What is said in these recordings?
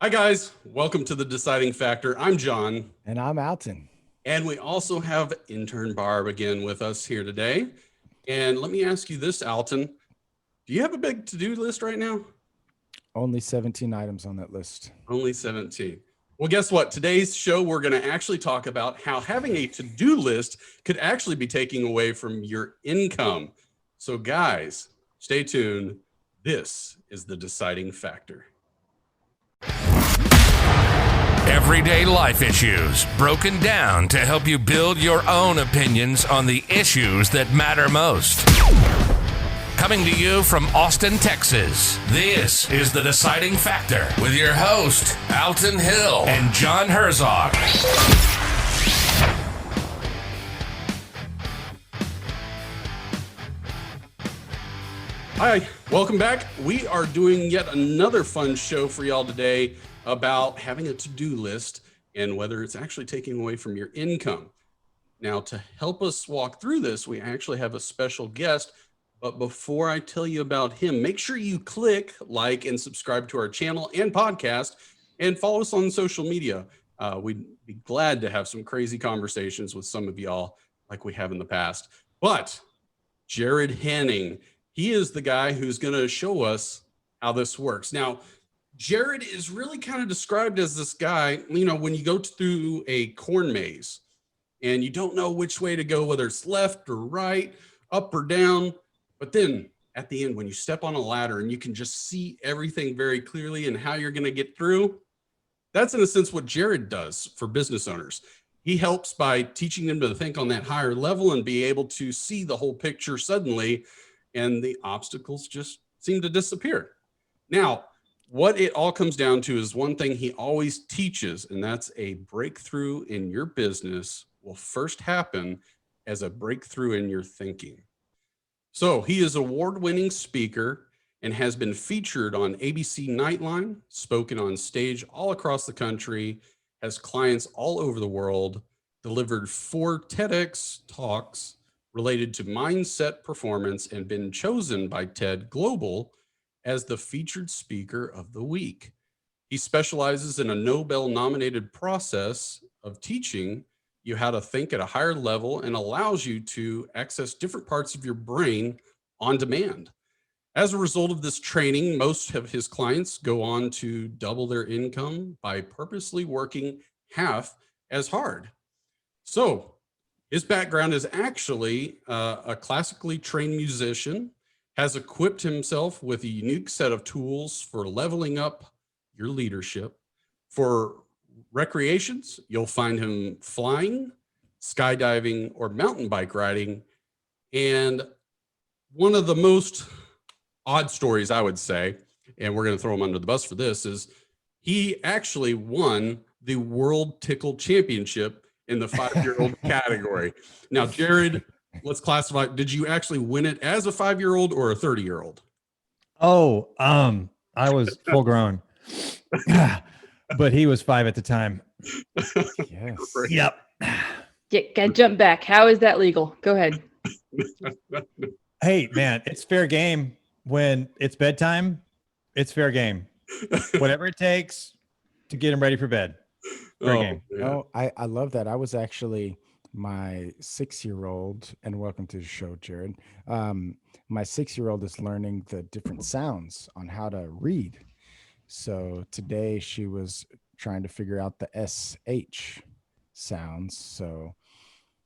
Hi, guys. Welcome to The Deciding Factor. I'm John. And I'm Alton. And we also have intern Barb again with us here today. And let me ask you this, Alton. Do you have a big to-do list right now? Only 17 items on that list. Only 17. Well, guess what? Today's show, we're going to actually talk about how having a to-do list could actually be taking away from your income. So, guys, stay tuned. This is The Deciding Factor. Everyday life issues broken down to help you build your own opinions on the issues that matter most. Coming to you from Austin, Texas, this is The Deciding Factor with your host, Alton Hill and John Herzog. Hi, welcome back. We are doing yet another fun show for y'all today about having a to-do list and whether it's actually taking away from your income. Now, to help us walk through this, we actually have a special guest. But before I tell you about him, make sure you click like and subscribe to our channel and podcast and follow us on social media. We'd be glad to have some crazy conversations with some of y'all like we have in the past. But Jarrod Haning, he is the guy who's going to show us how this works. Now, Jarrod is really kind of described as this guy, when you go through a corn maze and you don't know which way to go, whether it's left or right, up or down. But then at the end, when you step on a ladder and you can just see everything very clearly and how you're going to get through, that's in a sense what Jarrod does for business owners. He helps by teaching them to think on that higher level and be able to see the whole picture suddenly, and the obstacles just seem to disappear. Now, what it all comes down to is one thing he always teaches, and that's a breakthrough in your business will first happen as a breakthrough in your thinking. So he is an award-winning speaker and has been featured on ABC Nightline, spoken on stage all across the country, has clients all over the world, delivered 4 TEDx talks related to mindset performance, and been chosen by TED Global as the featured speaker of the week. He specializes in a Nobel Nominated process of teaching you how to think at a higher level and allows you to access different parts of your brain on demand. As a result of this training, most of his clients go on to double their income by purposely working half as hard. So his background is actually a classically trained musician, has equipped himself with a unique set of tools for leveling up your leadership. For recreations, you'll find him flying, skydiving, or mountain bike riding. And one of the most odd stories, I would say, and we're going to throw him under the bus for this, is he actually won the World Tickle Championship in the 5-year-old category. Now, Jarrod, let's classify. Did you actually win it as a 5-year-old or a 30-year-old? Oh, I was full grown, but he was 5 at the time. Yes. Yep. Yeah, gotta jump back. How is that legal? Go ahead. Hey, man, it's fair game. When it's bedtime, it's fair game. Whatever it takes to get him ready for bed. Fair game. Yeah. Oh, I love that. I was actually my 6-year-old, and welcome to the show, Jarrod. My 6-year-old is learning the different sounds on how to read. So today she was trying to figure out the SH sounds. So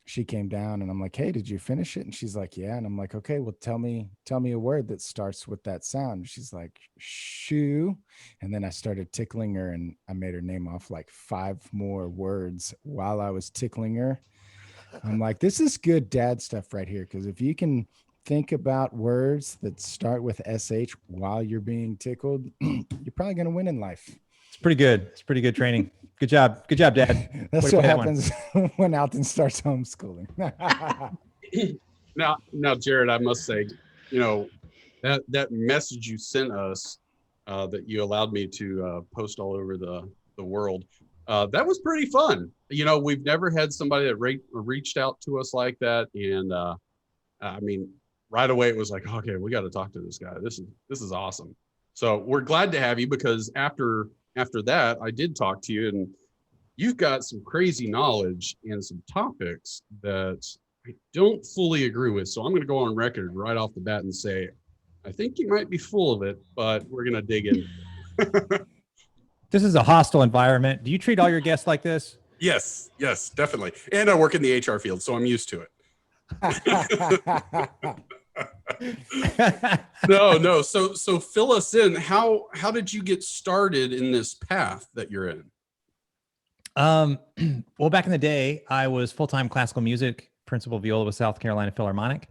she came down and I'm like, hey, did you finish it? And she's like, yeah. And I'm like, okay, well, tell me a word that starts with that sound. And she's like, shoe. And then I started tickling her and I made her name off like 5 more words while I was tickling her. I'm like, this is good dad stuff right here. Because if you can think about words that start with SH while you're being tickled, you're probably going to win in life. It's pretty good. It's pretty good training. Good job. Good job, Dad. That's what happens when Alton starts homeschooling. Now, Jarrod, I must say, that message you sent us that you allowed me to post all over the world, that was pretty fun. We've never had somebody that reached out to us like that. And I mean, right away, it was like, okay, we got to talk to this guy. This is awesome. So we're glad to have you, because after after that, I did talk to you, and you've got some crazy knowledge and some topics that I don't fully agree with. So I'm going to go on record right off the bat and say, I think you might be full of it, but we're going to dig in. This is a hostile environment. Do you treat all your guests like this? Yes, definitely. And I work in the HR field, so I'm used to it. No. So fill us in. How did you get started in this path that you're in? Well, back in the day, I was full-time classical music principal viola with South Carolina Philharmonic.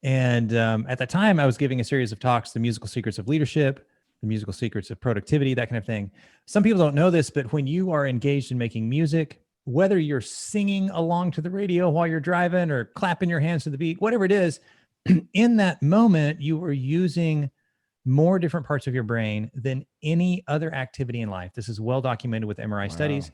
And at the time, I was giving a series of talks, The Musical Secrets of Leadership, The Musical Secrets of Productivity, that kind of thing. Some people don't know this, but when you are engaged in making music, whether you're singing along to the radio while you're driving or clapping your hands to the beat, whatever it is, in that moment, you were using more different parts of your brain than any other activity in life. This is well documented with MRI studies.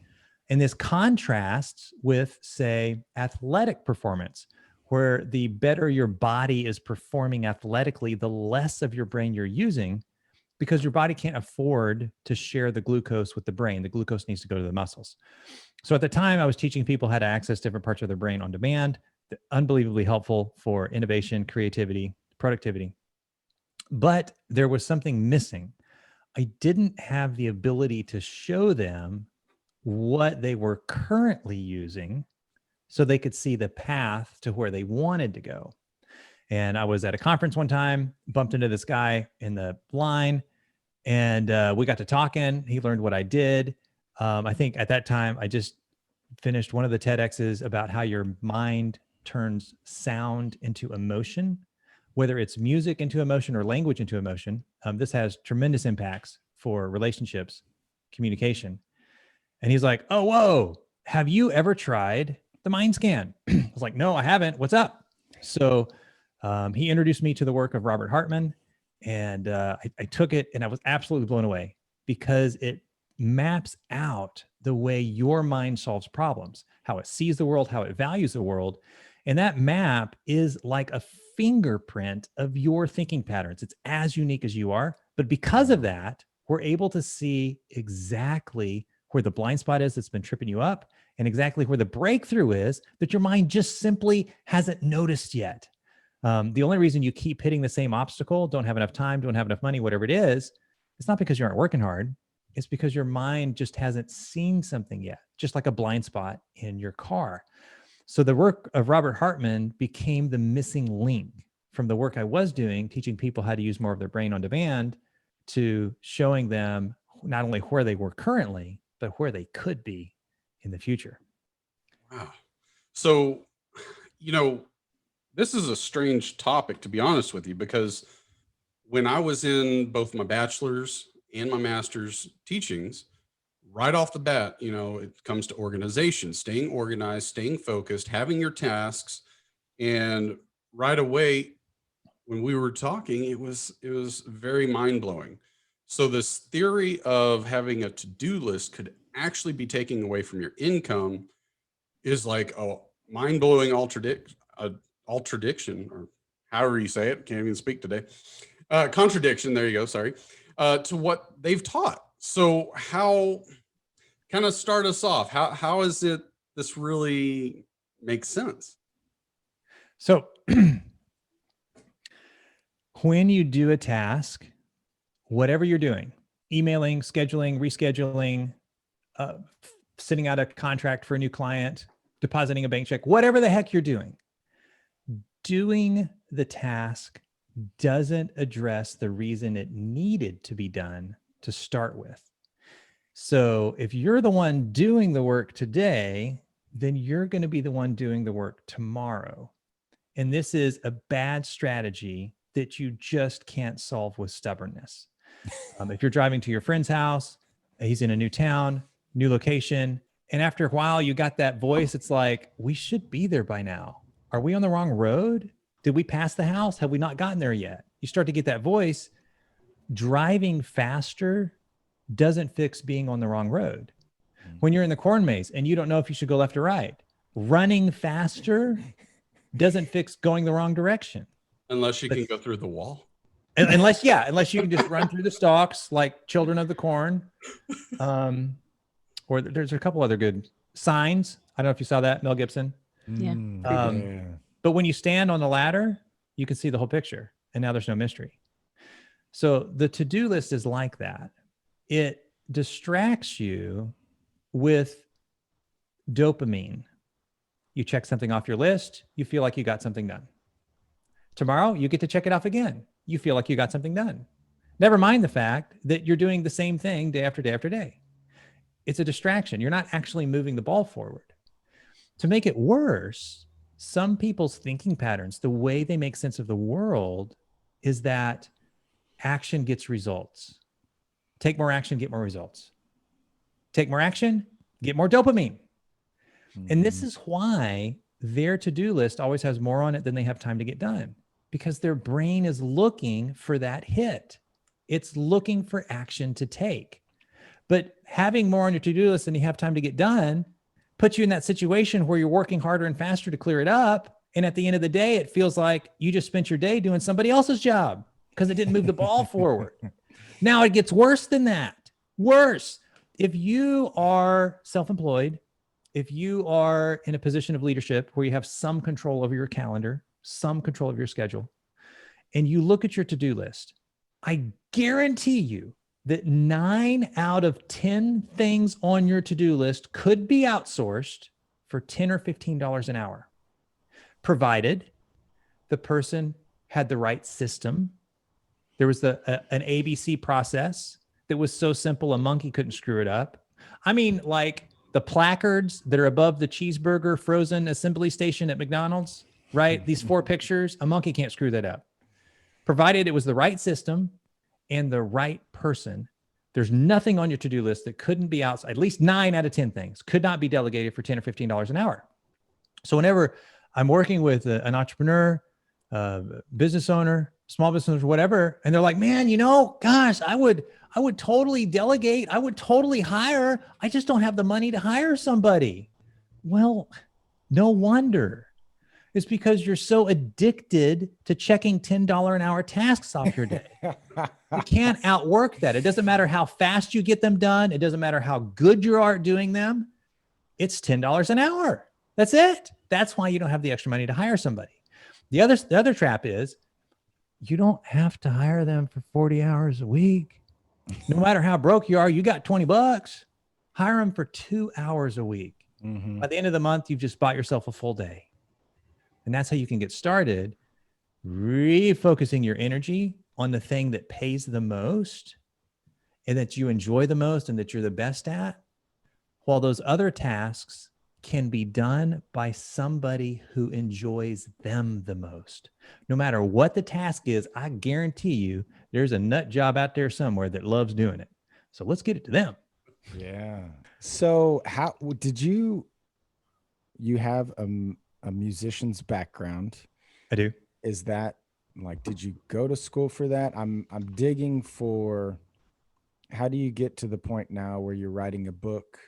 And this contrasts with, say, athletic performance, where the better your body is performing athletically, the less of your brain you're using, because your body can't afford to share the glucose with the brain. The glucose needs to go to the muscles. So at the time, I was teaching people how to access different parts of their brain on demand, unbelievably helpful for innovation, creativity, productivity. But there was something missing. I didn't have the ability to show them what they were currently using so they could see the path to where they wanted to go. And I was at a conference one time, bumped into this guy in the line, and we got to talking. He learned what I did. I think at that time, I just finished one of the TEDx's about how your mind turns sound into emotion, whether it's music into emotion or language into emotion. This has tremendous impacts for relationships, communication. And he's like, oh, whoa, have you ever tried the mind scan? I was like, no, I haven't. What's up? So he introduced me to the work of Robert Hartman, and I took it, and I was absolutely blown away because it maps out the way your mind solves problems, how it sees the world, how it values the world. And that map is like a fingerprint of your thinking patterns. It's as unique as you are. But because of that, we're able to see exactly where the blind spot is that's been tripping you up, and exactly where the breakthrough is that your mind just simply hasn't noticed yet. The only reason you keep hitting the same obstacle, don't have enough time, don't have enough money, whatever it is, it's not because you aren't working hard. It's because your mind just hasn't seen something yet, just like a blind spot in your car. So the work of Robert Hartman became the missing link from the work I was doing, teaching people how to use more of their brain on demand, to showing them not only where they were currently, but where they could be in the future. Wow. So, this is a strange topic, to be honest with you, because when I was in both my bachelor's and my master's teachings, right off the bat, it comes to organization, staying organized, staying focused, having your tasks. And right away, when we were talking, it was very mind-blowing. So this theory of having a to-do list could actually be taking away from your income is like a mind-blowing contradiction, or however you say it, can't even speak today. Contradiction, there you go, sorry, to what they've taught. So how, kind of start us off, how is it this really makes sense? So when you do a task, whatever you're doing, emailing, scheduling, rescheduling, sending out a contract for a new client, depositing a bank check, whatever the heck you're doing the task doesn't address the reason it needed to be done to start with. So if you're the one doing the work today, then you're going to be the one doing the work tomorrow. And this is a bad strategy that you just can't solve with stubbornness. If you're driving to your friend's house, he's in a new town, new location, and after a while you got that voice, it's like, we should be there by now. Are we on the wrong road? Did we pass the house? Have we not gotten there yet? You start to get that voice. Driving faster doesn't fix being on the wrong road. When you're in the corn maze and you don't know if you should go left or right, running faster doesn't fix going the wrong direction. Unless you can go through the wall. Unless you can just run through the stalks like Children of the Corn. Or there's a couple other good Signs. I don't know if you saw that, Mel Gibson. Yeah. Yeah. But when you stand on the ladder, you can see the whole picture, and now there's no mystery. So the to-do list is like that. It distracts you with dopamine. You check something off your list, you feel like you got something done. Tomorrow, you get to check it off again. You feel like you got something done. Never mind the fact that you're doing the same thing day after day after day. It's a distraction. You're not actually moving the ball forward. To make it worse, some people's thinking patterns, the way they make sense of the world, is that action gets results. Take more action, get more results. Take more action, get more dopamine. And this is why their to-do list always has more on it than they have time to get done, because their brain is looking for that hit. It's looking for action to take. But having more on your to-do list than you have time to get done puts you in that situation where you're working harder and faster to clear it up. And at the end of the day, it feels like you just spent your day doing somebody else's job because it didn't move the ball forward. Now it gets worse than that. Worse. If you are self-employed, if you are in a position of leadership where you have some control over your calendar, some control of your schedule, and you look at your to-do list, I guarantee you that 9 out of 10 things on your to-do list could be outsourced for $10 or $15 an hour, provided the person had the right system. There was an ABC process that was so simple a monkey couldn't screw it up. I mean, like the placards that are above the cheeseburger frozen assembly station at McDonald's, right? These 4 pictures, a monkey can't screw that up. Provided it was the right system and the right person, there's nothing on your to-do list that couldn't be outside. At least 9 out of 10 things could not be delegated for $10 or $15 an hour. So whenever I'm working with an entrepreneur, business owner, small business owner, whatever, and they're like, man, gosh, I would totally delegate. I would totally hire. I just don't have the money to hire somebody. Well, no wonder. It's because you're so addicted to checking $10 an hour tasks off your day. You can't outwork that. It doesn't matter how fast you get them done. It doesn't matter how good you are at doing them. It's $10 an hour. That's it. That's why you don't have the extra money to hire somebody. The other trap is you don't have to hire them for 40 hours a week. No matter how broke you are, you got $20. Hire them for 2 hours a week. Mm-hmm. By the end of the month, you've just bought yourself a full day. And that's how you can get started, refocusing your energy on the thing that pays the most and that you enjoy the most and that you're the best at, while those other tasks can be done by somebody who enjoys them the most. No matter what the task is, I guarantee you there's a nut job out there somewhere that loves doing it. So let's get it to them. Yeah. So how did you have a musician's background? I do. Is that like, did you go to school for that? I'm digging for, how do you get to the point now where you're writing a book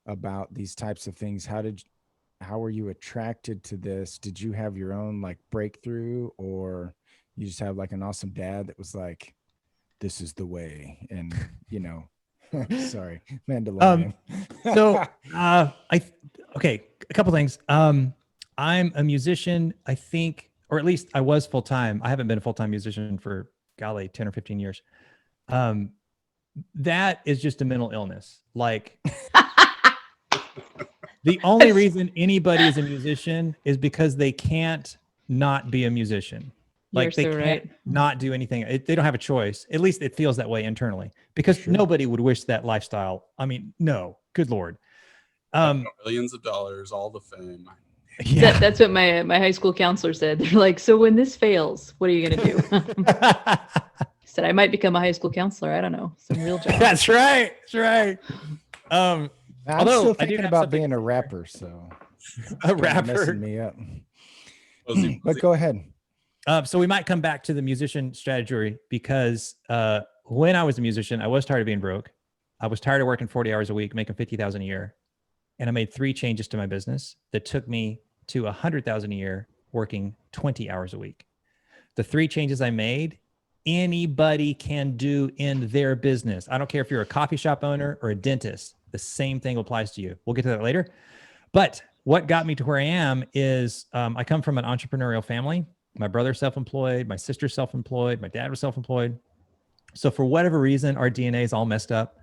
about these types of things? How were you attracted to this? Did you have your own like breakthrough, or you just have like an awesome dad that was like, this is the way? And sorry, Mandalorian. Okay, a couple things. I'm a musician, I think, or at least I was full-time. I haven't been a full-time musician for, 10 or 15 years. That is just a mental illness. Like the only reason anybody is a musician is because they can't not be a musician. Like they can't not do anything. They don't have a choice. At least it feels that way internally, because nobody would wish that lifestyle. I mean, no, good Lord. Millions of dollars, all the fame. Yeah. That's what my high school counselor said. They're like, so when this fails, what are you going to do? I said, I might become a high school counselor. I don't know. Some real job. That's right. That's right. I'm still thinking about being a rapper. So a rapper messing me up. But go ahead. So we might come back to the musician strategy, because when I was a musician, I was tired of being broke. I was tired of working 40 hours a week, making $50,000 a year. And I made 3 changes to my business that took me to $100,000 a year, working 20 hours a week. The 3 changes I made anybody can do in their business. I don't care if you're a coffee shop owner or a dentist, the same thing applies to you. We'll get to that later. But what got me to where I am is I come from an entrepreneurial family. My brother's self-employed, my sister's self-employed, my dad was self-employed. So for whatever reason, our DNA is all messed up.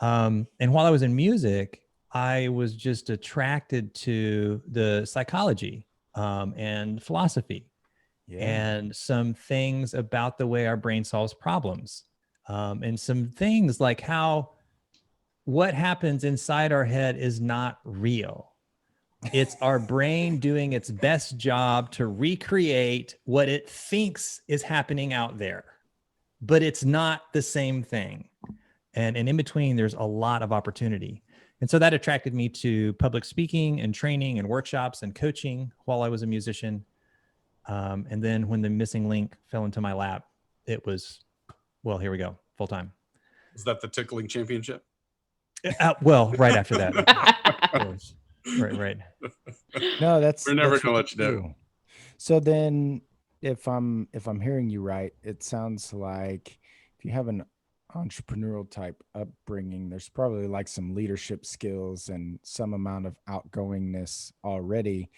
And while I was in music, I was just attracted to the psychology and philosophy and some things about the way our brain solves problems, and some things like how what happens inside our head is not real. It's our brain doing its best job to recreate what it thinks is happening out there, but it's not the same thing. And in between, there's a lot of opportunity. And so that attracted me to public speaking and training and workshops and coaching while I was a musician. And then when the missing link fell into my lap, it was, well, here we go, full time. Is that the tickling championship? Well, right after that. Of course. Right. No, that's We're never that's gonna really let you down. cool. So then, if I'm hearing you right, it sounds like if you have an entrepreneurial type upbringing, there's probably like some leadership skills and some amount of outgoingness already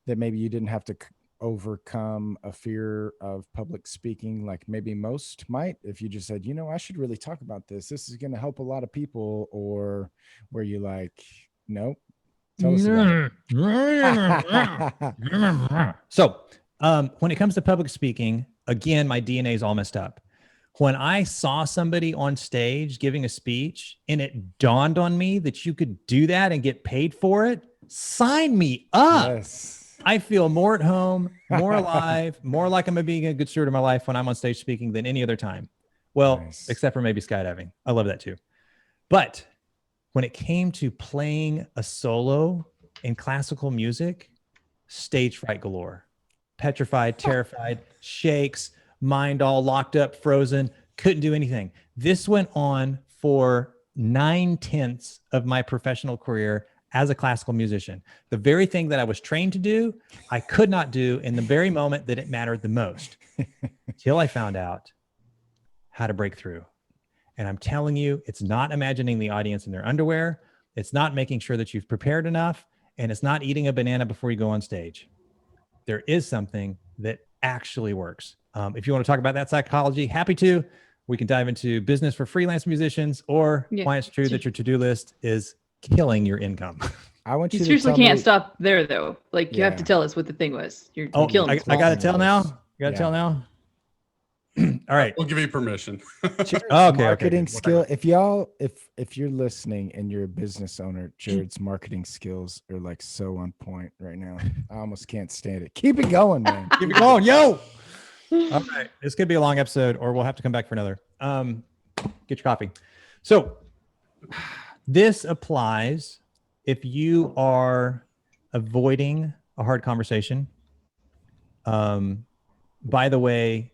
that maybe you didn't have to overcome a fear of public speaking like maybe most might if you just said, you know, I should really talk about this. This is going to help a lot of people. Or were you like, nope? Tell us about it. So when it comes to public speaking, again, my DNA is all messed up. When I saw somebody on stage giving a speech and it dawned on me that you could do that and get paid for it, sign me up. Yes. I feel more at home, more alive, more like I'm being a good steward of my life when I'm on stage speaking than any other time. Well, Nice. except for maybe skydiving. I love that too. But when it came to playing a solo in classical music, stage fright galore, petrified, terrified, shakes, mind all locked up, frozen, couldn't do anything. This went on for 9/10 of my professional career as a classical musician. The very thing that I was trained to do, I could not do in the very moment that it mattered the most, till I found out how to break through. And I'm telling you, it's not imagining the audience in their underwear. It's not making sure that you've prepared enough. And it's not eating a banana before you go on stage. There is something that actually works. If you want to talk about that psychology, happy to. We can dive into business for freelance musicians, or why it's true that your to-do list is killing your income. I want you You to seriously tell can't me, stop there, though. Like, you have to Yeah. tell us what the thing was. You're Oh, killing I us. got to tell now. Small You got to Yeah. tell now. All right. We'll give you permission. Jared's Okay, marketing good. skill. If you're listening and you're a business owner, Jared's marketing skills are like so on point right now. I almost can't stand it. Keep it going, man. Keep it going, yo. All right. This could be a long episode, or we'll have to come back for another. Get your coffee. So this applies if you are avoiding a hard conversation. By the way,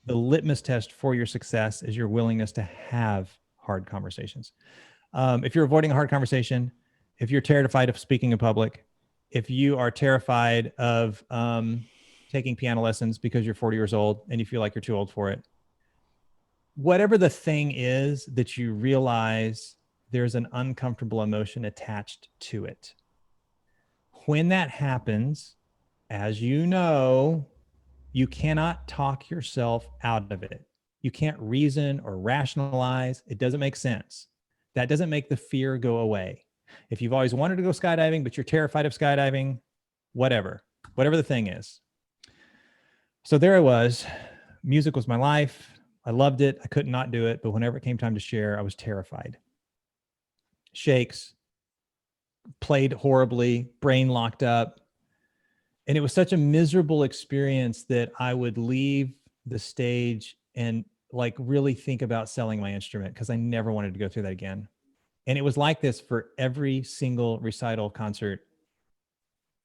the litmus test for your success is your willingness to have hard conversations. If you're avoiding a hard conversation, if you're terrified of speaking in public, if you are terrified of taking piano lessons because you're 40 years old and you feel like you're too old for it, whatever the thing is that you realize there's an uncomfortable emotion attached to it. When that happens, as you know, you cannot talk yourself out of it. You can't reason or rationalize. It doesn't make sense. That doesn't make the fear go away. If you've always wanted to go skydiving, but you're terrified of skydiving, whatever the thing is. So there I was. Music was my life. I loved it. I could not do it. But whenever it came time to share, I was terrified. Shakes, played horribly, brain locked up. And it was such a miserable experience that I would leave the stage and like really think about selling my instrument because I never wanted to go through that again. And it was like this for every single recital concert,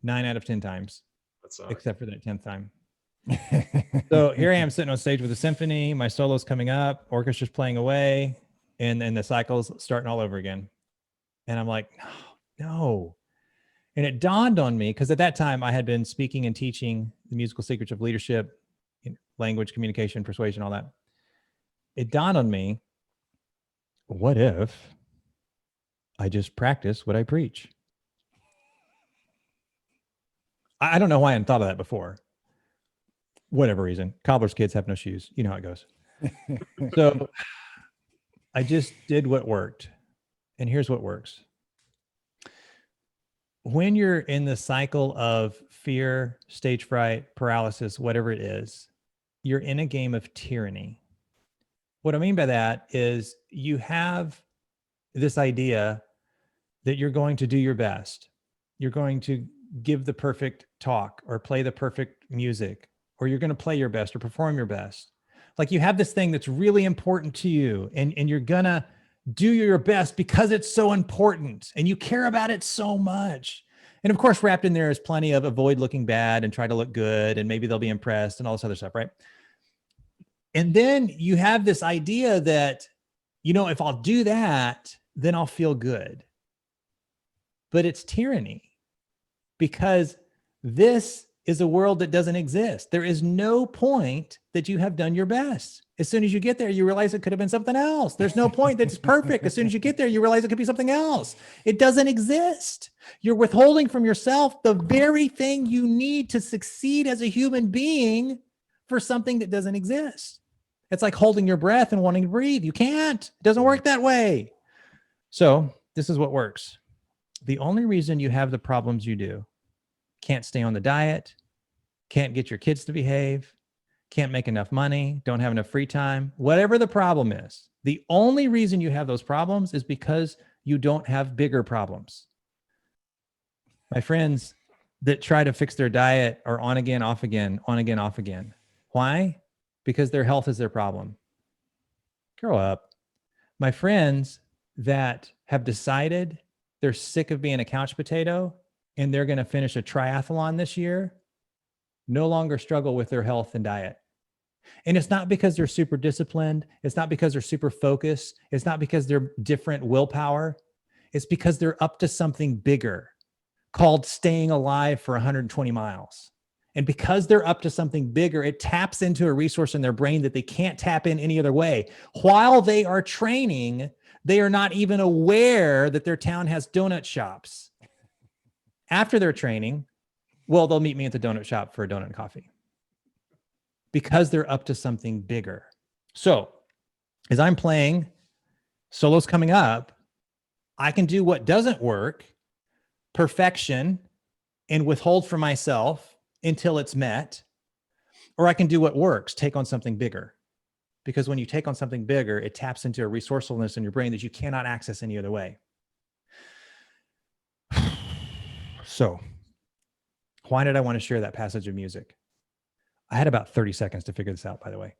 9 out of 10 times, except for that 10th time. So here I am sitting on stage with a symphony, my solo's coming up, orchestra's playing away, and then the cycle's starting all over again. And I'm like, no. And it dawned on me, because at that time I had been speaking and teaching the musical secrets of leadership language, communication, persuasion, all that. It dawned on me, what if I just practice what I preach? I don't know why I hadn't thought of that before. Whatever reason. Cobbler's kids have no shoes. You know how it goes. So I just did what worked. And here's what works. When you're in the cycle of fear, stage fright, paralysis, whatever it is, you're in a game of tyranny. What I mean by that is you have this idea that you're going to do your best. You're going to give the perfect talk or play the perfect music, or you're going to play your best or perform your best. Like you have this thing that's really important to you, and you're going to do your best because it's so important and you care about it so much. And of course, wrapped in there is plenty of avoid looking bad and try to look good, and maybe they'll be impressed and all this other stuff, right? And then you have this idea that, you know, if I'll do that, then I'll feel good. But it's tyranny, because this is a world that doesn't exist. There is no point that you have done your best. As soon as you get there, you realize it could have been something else. There's no point that's perfect. As soon as you get there, you realize it could be something else. It doesn't exist. You're withholding from yourself the very thing you need to succeed as a human being for something that doesn't exist. It's like holding your breath and wanting to breathe. You can't. It doesn't work that way. So this is what works. The only reason you have the problems you do, can't stay on the diet, can't get your kids to behave, can't make enough money, don't have enough free time, whatever the problem is, the only reason you have those problems is because you don't have bigger problems. My friends that try to fix their diet are on again, off again, on again, off again. Why? Because their health is their problem. Grow up. My friends that have decided they're sick of being a couch potato and they're going to finish a triathlon this year, no longer struggle with their health and diet. And it's not because they're super disciplined. It's not because they're super focused. It's not because they're different willpower. It's because they're up to something bigger called staying alive for 120 miles. And because they're up to something bigger, it taps into a resource in their brain that they can't tap in any other way. While they are training, they are not even aware that their town has donut shops. After their training, well, they'll meet me at the donut shop for a donut and coffee because they're up to something bigger. So as I'm playing solos coming up, I can do what doesn't work, perfection, and withhold for myself until it's met, or I can do what works, take on something bigger. Because when you take on something bigger, it taps into a resourcefulness in your brain that you cannot access any other way. So why did I want to share that passage of music? I had about 30 seconds to figure this out, by the way.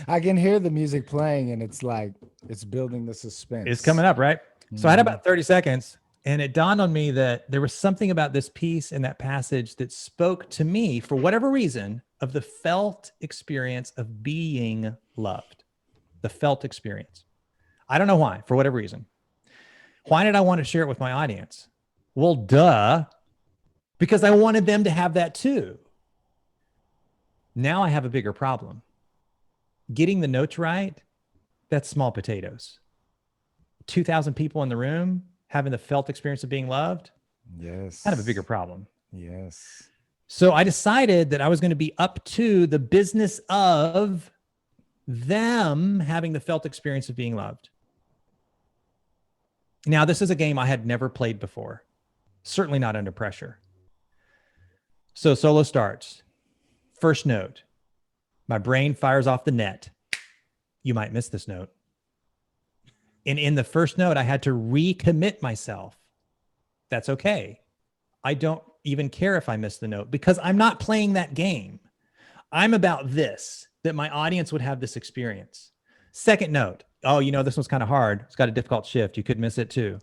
I can hear the music playing and it's like, it's building the suspense. It's coming up, right? So I had about 30 seconds and it dawned on me that there was something about this piece in that passage that spoke to me, for whatever reason, of the felt experience of being loved. The felt experience. I don't know why, for whatever reason. Why did I want to share it with my audience? Well, duh, because I wanted them to have that too. Now I have a bigger problem. Getting the notes right, that's small potatoes. 2,000 people in the room having the felt experience of being loved, yes, kind of a bigger problem. Yes. So I decided that I was going to be up to the business of them having the felt experience of being loved. Now, this is a game I had never played before, certainly not under pressure. So solo starts. First note, my brain fires off the net. You might miss this note. And in the first note, I had to recommit myself. That's okay. I don't even care if I miss the note because I'm not playing that game. I'm about this, that my audience would have this experience. Second note, oh, you know, this one's kind of hard. It's got a difficult shift. You could miss it too.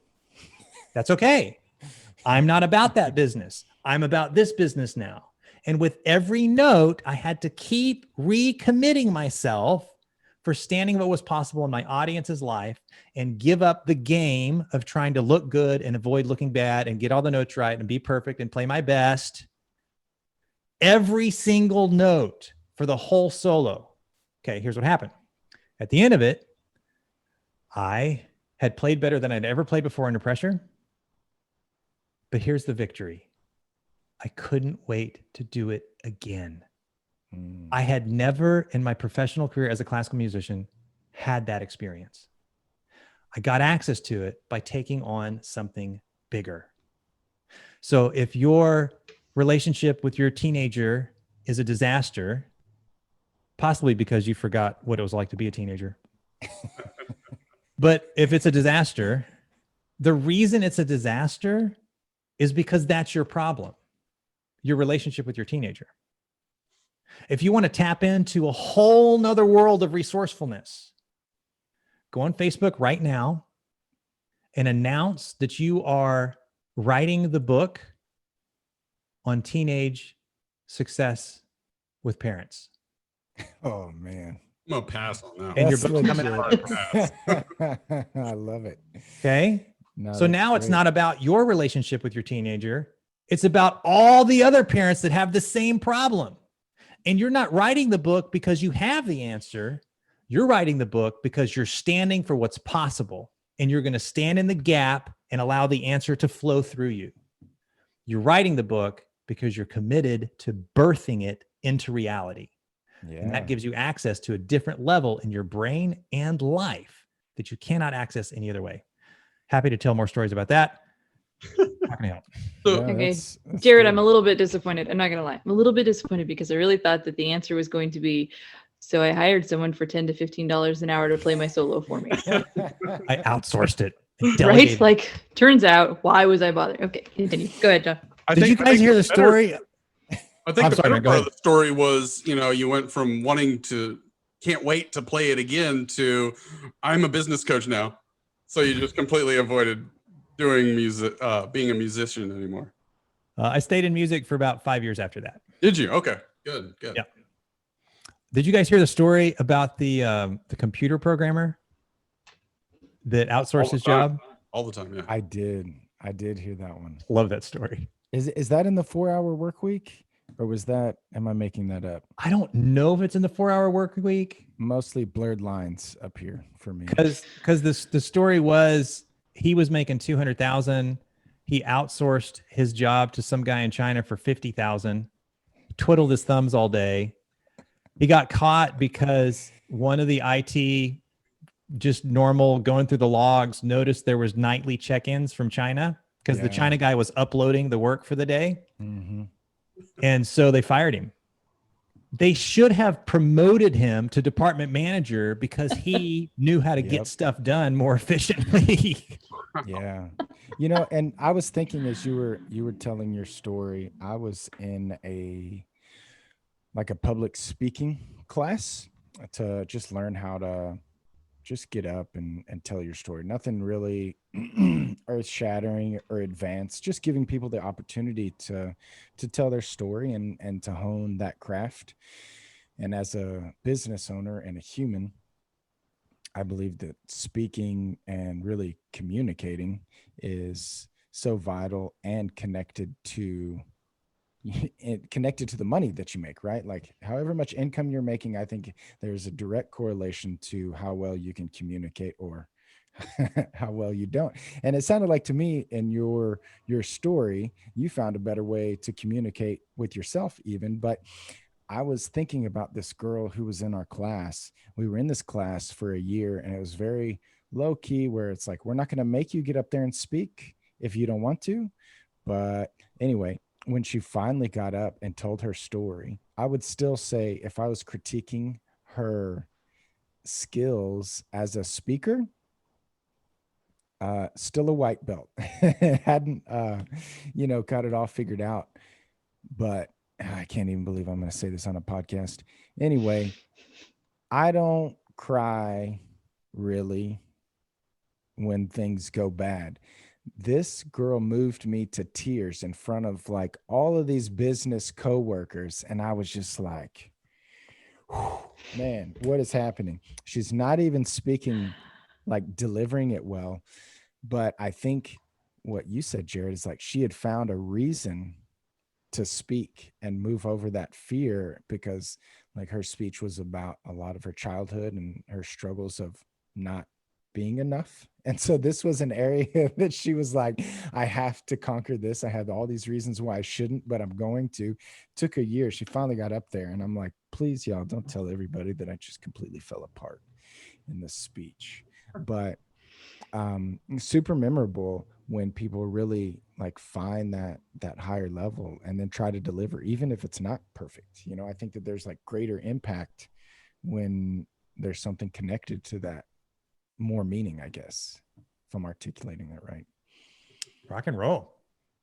That's okay. I'm not about that business. I'm about this business now. And with every note, I had to keep recommitting myself for standing what was possible in my audience's life and give up the game of trying to look good and avoid looking bad and get all the notes right and be perfect and play my best every single note for the whole solo. Okay, here's what happened. At the end of it, I had played better than I'd ever played before under pressure. But here's the victory. I couldn't wait to do it again. I had never in my professional career as a classical musician had that experience. I got access to it by taking on something bigger. So if your relationship with your teenager is a disaster, possibly because you forgot what it was like to be a teenager, but if it's a disaster, the reason it's a disaster is because that's your problem, your relationship with your teenager. If you want to tap into a whole nother world of resourcefulness, go on Facebook right now and announce that you are writing the book on teenage success with parents. Oh man. I'm gonna pass on that. And one. your book's coming legit. I love it. Okay. No, So that's now it's great. not about your relationship with your teenager. It's about all the other parents that have the same problem. And you're not writing the book because you have the answer. You're writing the book because you're standing for what's possible. And you're going to stand in the gap and allow the answer to flow through you. You're writing the book because you're committed to birthing it into reality. Yeah. And that gives you access to a different level in your brain and life that you cannot access any other way. Happy to tell more stories about that. How can I help? So, Yeah, Okay. that's Jarrod, good. I'm a little bit disappointed. I'm not going to lie. I'm a little bit disappointed because I really thought that the answer was going to be, so I hired someone for $10 to $15 an hour to play my solo for me. I outsourced it. I Right? delegated. Like, turns out, why was I bothering? Okay, continue. Go ahead, John. Did you guys hear the story? I think I'm the sorry, better man, go part of ahead. the story was, you went from wanting to can't wait to play it again to I'm a business coach now. So you just completely avoided doing music, being a musician anymore. I stayed in music for about 5 years after that. Did you? Okay, good. Yeah. Did you guys hear the story about the computer programmer that outsourced his job? All the time, yeah. I did hear that one. Love that story. Is that in the 4-hour work week? Or was that, am I making that up? I don't know if it's in the 4-hour work week. Mostly blurred lines up here for me. Because the story was he was making 200,000. He outsourced his job to some guy in China for 50,000. Twiddled his thumbs all day. He got caught because one of the IT, just normal going through the logs, noticed there was nightly check-ins from China because the Yeah. China guy was uploading the work for the day. Mm-hmm. And so they fired him. They should have promoted him to department manager because he knew how to Yep. get stuff done more efficiently. Yeah. And I was thinking as you were telling your story, I was in a public speaking class to just learn how to just get up and tell your story. Nothing really earth shattering or advanced, just giving people the opportunity to tell their story and to hone that craft. And as a business owner and a human, I believe that speaking and really communicating is so vital and connected to the money that you make, right? Like however much income you're making, I think there's a direct correlation to how well you can communicate or how well you don't. And it sounded like to me in your story, you found a better way to communicate with yourself even. But I was thinking about this girl who was in our class. We were in this class for a year and it was very low key where it's like, we're not going to make you get up there and speak if you don't want to. But anyway, when she finally got up and told her story, I would still say if I was critiquing her skills as a speaker, still a white belt. Hadn't, got it all figured out. But I can't even believe I'm going to say this on a podcast. Anyway, I don't cry really when things go bad. This girl moved me to tears in front of like all of these business coworkers. And I was just like, man, what is happening? She's not even speaking, like delivering it well. But I think what you said, Jarrod, is like she had found a reason to speak and move over that fear, because like her speech was about a lot of her childhood and her struggles of not being enough. And so this was an area that she was like, I have to conquer this. I have all these reasons why I shouldn't, but I'm going to. Took a year. She finally got up there, and I'm like, please, y'all, don't tell everybody that I just completely fell apart in this speech. But super memorable when people really like find that higher level and then try to deliver, even if it's not perfect. You know, I think that there's like greater impact when there's something connected to that, more meaning, I guess, if I'm articulating it right. Rock and roll.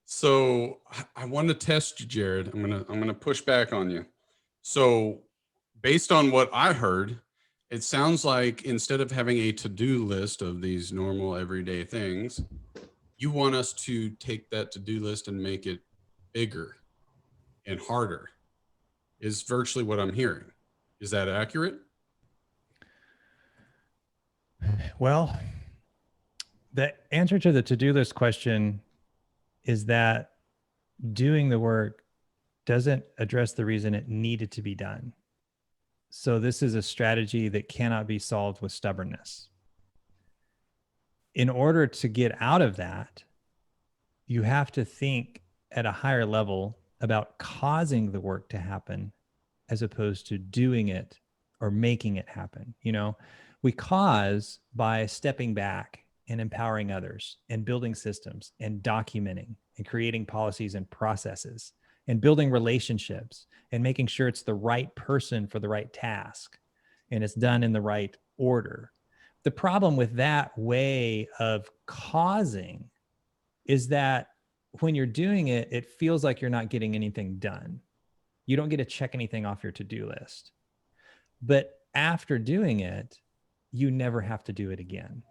So I want to test you, Jarrod. I'm gonna push back on you. So based on what I heard, it sounds like instead of having a to-do list of these normal everyday things, you want us to take that to-do list and make it bigger and harder, is virtually what I'm hearing. Is that accurate? Well, the answer to the to-do list question is that doing the work doesn't address the reason it needed to be done. So this is a strategy that cannot be solved with stubbornness. In order to get out of that, you have to think at a higher level about causing the work to happen as opposed to doing it or making it happen. You know, we cause by stepping back and empowering others and building systems and documenting and creating policies and processes and building relationships and making sure it's the right person for the right task and it's done in the right order. The problem with that way of causing is that when you're doing it, it feels like you're not getting anything done. You don't get to check anything off your to-do list. But after doing it, you never have to do it again.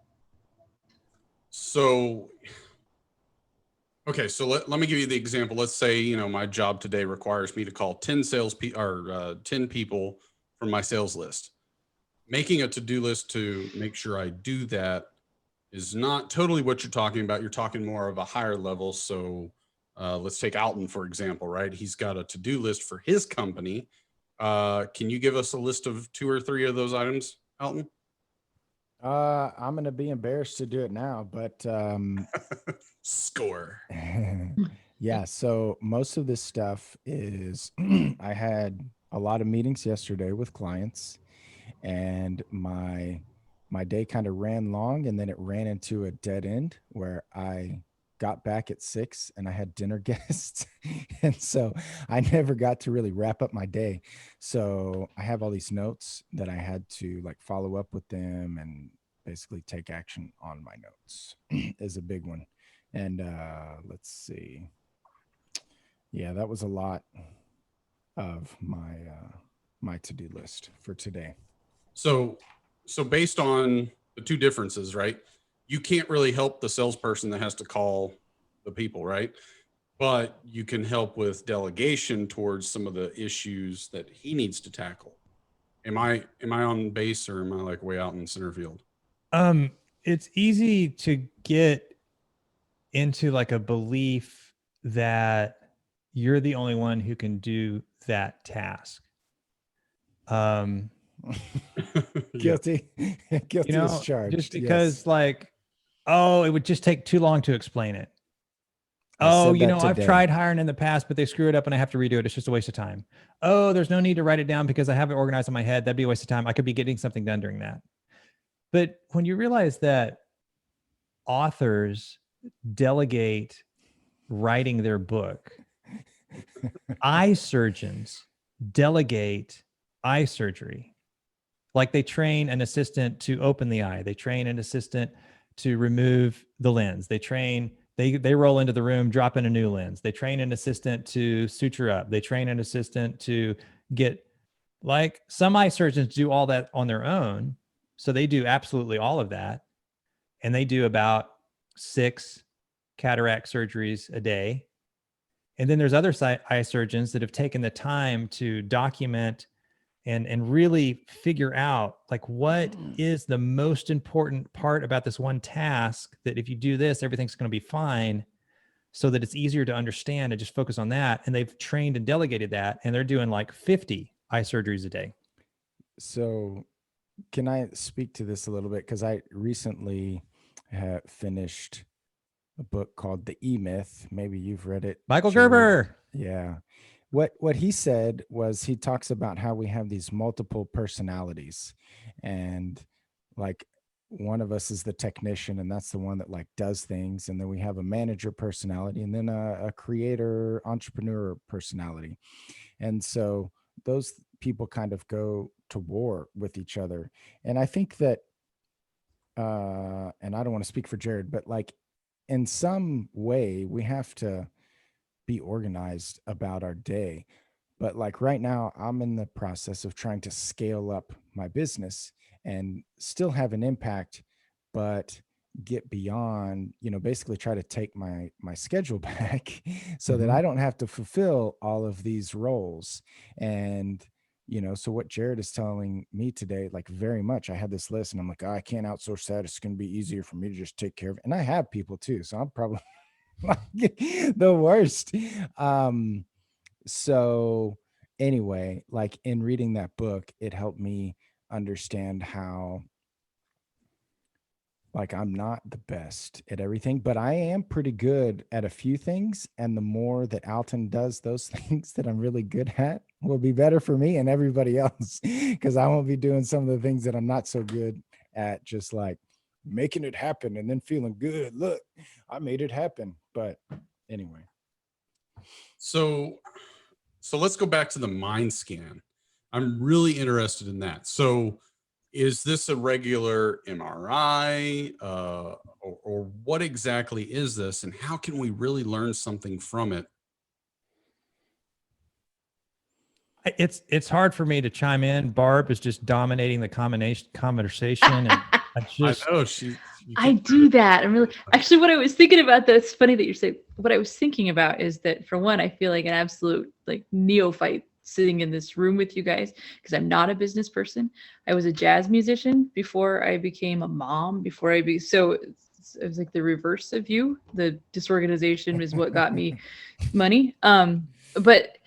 So, okay, so let me give you the example. Let's say, you know, my job today requires me to call 10 10 people from my sales list. Making a to-do list to make sure I do that is not totally what you're talking about. You're talking more of a higher level. So let's take Alton, for example, right? He's got a to-do list for his company. Can you give us a list of 2 or 3 of those items, Alton? I'm gonna be embarrassed to do it now, but Score. yeah. So most of this stuff is I had a lot of meetings yesterday with clients, and my day kind of ran long, and then it ran into a dead end where I got back at 6 and I had dinner guests. And so I never got to really wrap up my day. So I have all these notes that I had to like follow up with them and basically take action on my notes is a big one. And let's see. Yeah, that was a lot of my to-do list for today. So based on the 2 differences, right? You can't really help the salesperson that has to call the people, right? But you can help with delegation towards some of the issues that he needs to tackle. Am I on base, or am I like way out in center field? It's easy to get into like a belief that you're the only one who can do that task. Guilty. Guilty You know, as charged. just because Yes. like, oh, it would just take too long to explain it. I Oh, said you that know, I've today. tried hiring in the past, but they screw it up and I have to redo it. It's just a waste of time. Oh, there's no need to write it down because I have it organized in my head. That'd be a waste of time. I could be getting something done during that. But when you realize that authors delegate writing their book, eye surgeons delegate eye surgery. Like they train an assistant to open the eye. They train an assistant to remove the lens. They roll into the room, drop in a new lens. They train an assistant to suture up. They train an assistant to get, like, some eye surgeons do all that on their own. So they do absolutely all of that. And they do about 6 cataract surgeries a day. And then there's other eye surgeons that have taken the time to document and really figure out like what is the most important part about this one task, that if you do this, everything's going to be fine. so that it's easier to understand and just focus on that. And they've trained and delegated that, and they're doing like 50 eye surgeries a day. So can I speak to this a little bit? Because I recently have finished a book called The E-Myth. Maybe you've read it. Michael Jared. Gerber. Yeah. What he said was, he talks about how we have these multiple personalities, and like one of us is the technician, and that's the one that like does things, and then we have a manager personality, and then a creator entrepreneur personality. And so those people kind of go to war with each other. And I think that and I don't want to speak for Jared, but like in some way we have to be organized about our day. But like right now, I'm in the process of trying to scale up my business and still have an impact, but get beyond, basically try to take my schedule back so that I don't have to fulfill all of these roles. And so what Jared is telling me today, like very much, I had this list and I'm like, oh, I can't outsource that. It's going to be easier for me to just take care of it. And I have people too, so I'm probably the worst. So anyway, like in reading that book, it helped me understand how like I'm not the best at everything, but I am pretty good at a few things. And the more that Alton does those things that I'm really good at will be better for me and everybody else, because I won't be doing some of the things that I'm not so good at, just like making it happen and then feeling good. Look, I made it happen. But anyway. So let's go back to the mind scan. I'm really interested in that. So is this a regular MRI or what exactly is this, and how can we really learn something from it? It's hard for me to chime in. Barb is just dominating the conversation. And I know I do that. I'm really actually what I was thinking about. That's funny that you say. What I was thinking about is that, for one, I feel like an absolute like neophyte sitting in this room with you guys, because I'm not a business person. I was a jazz musician before I became a mom. So it was like the reverse of you. The disorganization is what got me money. But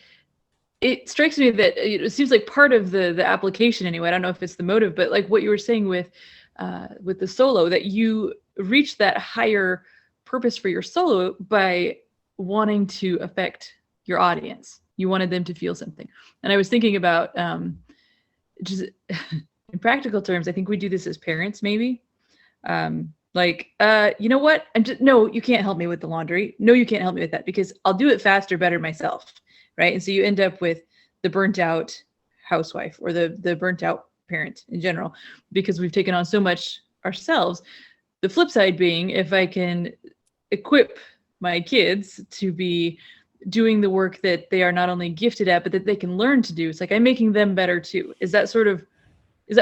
it strikes me that it seems like part of the application anyway. I don't know if it's the motive, but like what you were saying with the solo, that you reach that higher purpose for your solo by wanting to affect your audience. You wanted them to feel something. And I was thinking about just in practical terms, I think we do this as parents, maybe. You know what? No, you can't help me with the laundry. No, you can't help me with that, because I'll do it faster, better myself. Right. And so you end up with the burnt out housewife, or the burnt out parent in general, because we've taken on so much ourselves. The flip side being, if I can equip my kids to be doing the work that they are not only gifted at, but that they can learn to do, it's like I'm making them better too. Is that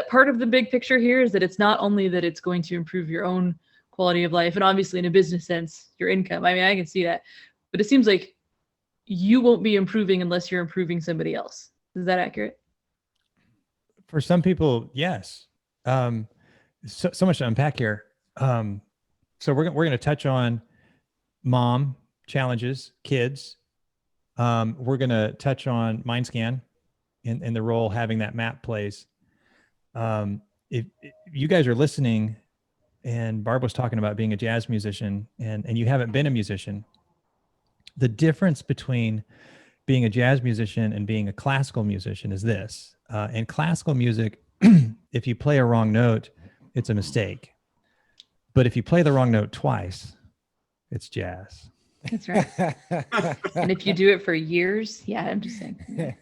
part of the big picture here? Is that it's not only that it's going to improve your own quality of life, and obviously in a business sense, your income. I mean, I can see that, but it seems like you won't be improving unless you're improving somebody else. Is that accurate? For some people, yes. So much to unpack here. So we're going to touch on mom challenges, kids. We're going to touch on mind scan and the role having that map plays. If you guys are listening, and Barb was talking about being a jazz musician, and you haven't been a musician, the difference between being a jazz musician and being a classical musician is this. In classical music, if you play a wrong note, it's a mistake. But if you play the wrong note twice, it's jazz. That's right. And if you do it for years, yeah, I'm just saying.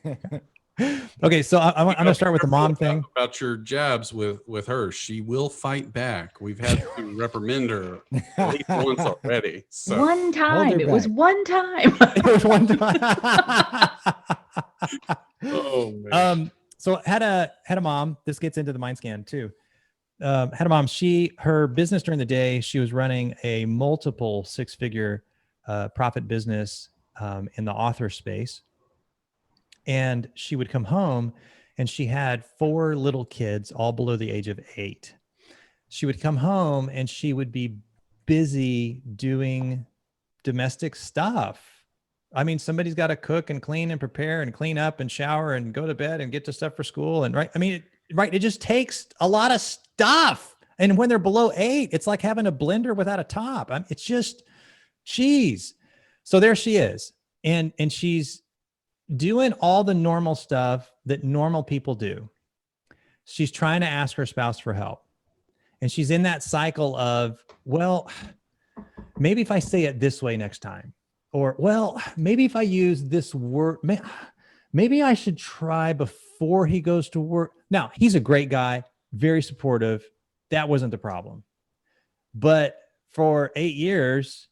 Okay, so I'm going to start with the mom thing. About your jabs with her. She will fight back. We've had to reprimand her at least once already. So. One time. It was one time. It was one time. Oh, man. So had a mom. This gets into the mind scan too. Had a mom. Her business during the day, she was running a multiple six-figure profit business in the author space. And she would come home, and she had 4 little kids, all below the age of 8. She would come home and she would be busy doing domestic stuff. I mean, somebody's got to cook and clean and prepare and clean up and shower and go to bed and get to stuff for school. And right. I mean, right. It just takes a lot of stuff. And when they're below 8, it's like having a blender without a top. It's just cheese. So there she is. And she's doing all the normal stuff that normal people do. She's trying to ask her spouse for help. And she's in that cycle of, well, maybe if I say it this way next time, or, well, maybe if I use this word, maybe I should try before he goes to work. Now, he's a great guy, very supportive. That wasn't the problem. But for 8 years,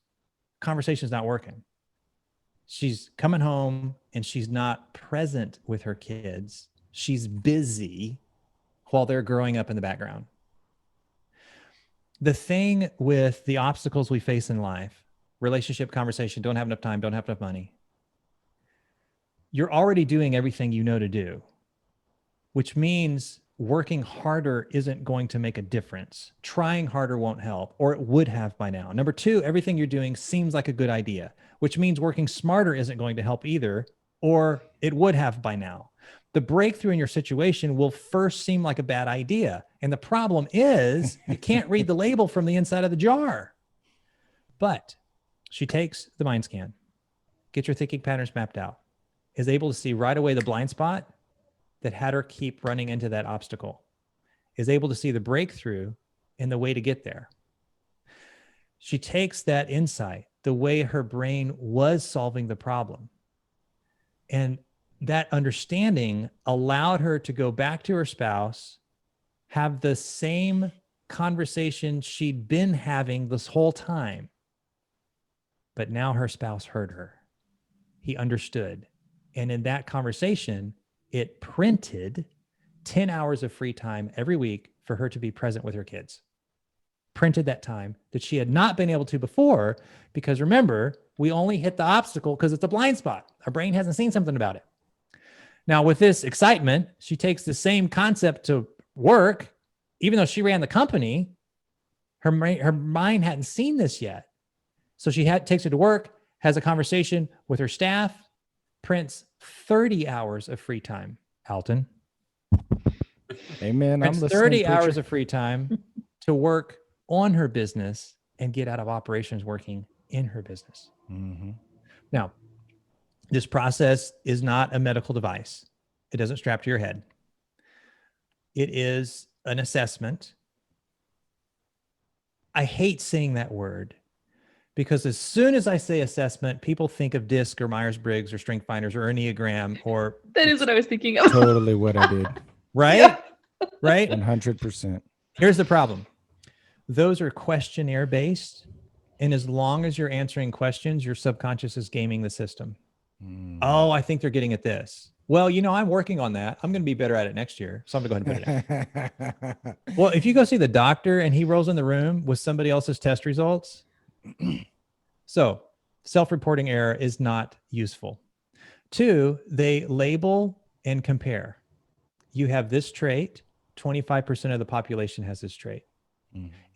conversation's not working. She's coming home and she's not present with her kids. She's busy while they're growing up in the background. The thing with the obstacles we face in life, relationship, conversation, don't have enough time, don't have enough money. You're already doing everything you know to do, which means working harder isn't going to make a difference. Trying harder won't help, or it would have by now. Number 2, everything you're doing seems like a good idea, which means working smarter isn't going to help either, or it would have by now. The breakthrough in your situation will first seem like a bad idea. And the problem is you can't read the label from the inside of the jar. But she takes the mind scan, gets your thinking patterns mapped out, is able to see right away the blind spot that had her keep running into that obstacle, is able to see the breakthrough and the way to get there. She takes that insight, the way her brain was solving the problem, and that understanding allowed her to go back to her spouse, have the same conversation she'd been having this whole time. But now her spouse heard her. He understood. And in that conversation, it printed 10 hours of free time every week for her to be present with her kids. Printed that time that she had not been able to before, because remember, we only hit the obstacle because it's a blind spot. Our brain hasn't seen something about it. Now, with this excitement, she takes the same concept to work. Even though she ran the company, her mind hadn't seen this yet. So she takes it to work, has a conversation with her staff, prints 30 hours of free time. Alton. Amen. I'm Prints listening, 30 preacher. hours of free time to work on her business and get out of operations working in her business. Mm-hmm. Now, this process is not a medical device. It doesn't strap to your head. It is an assessment. I hate saying that word because as soon as I say assessment, people think of DISC or Myers-Briggs or Strength Finders or Enneagram or... That is what I was thinking of. Totally what I did. Right? Yeah. Right? 100%. Here's the problem. Those are questionnaire based. And as long as you're answering questions, your subconscious is gaming the system. Oh, I think they're getting at this. Well, I'm working on that. I'm going to be better at it next year. So I'm going to go ahead and put it in. Well, if you go see the doctor and he rolls in the room with somebody else's test results, so self-reporting error is not useful. 2, they label and compare. You have this trait. 25% of the population has this trait.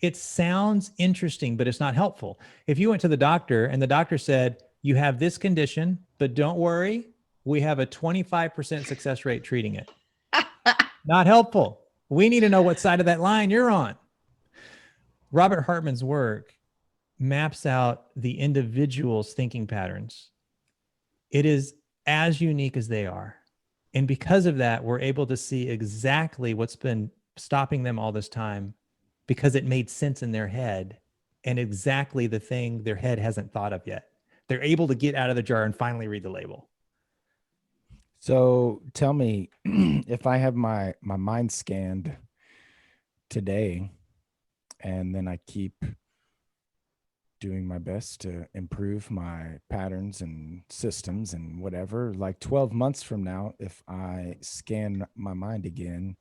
It sounds interesting, but it's not helpful. If you went to the doctor and the doctor said, you have this condition, but don't worry, we have a 25% success rate treating it. Not helpful. We need to know what side of that line you're on. Robert Hartman's work maps out the individual's thinking patterns. It is as unique as they are. And because of that, we're able to see exactly what's been stopping them all this time because it made sense in their head and exactly the thing their head hasn't thought of yet. They're able to get out of the jar and finally read the label. So tell me, if I have my mind scanned today and then I keep doing my best to improve my patterns and systems and whatever, like 12 months from now, if I scan my mind again,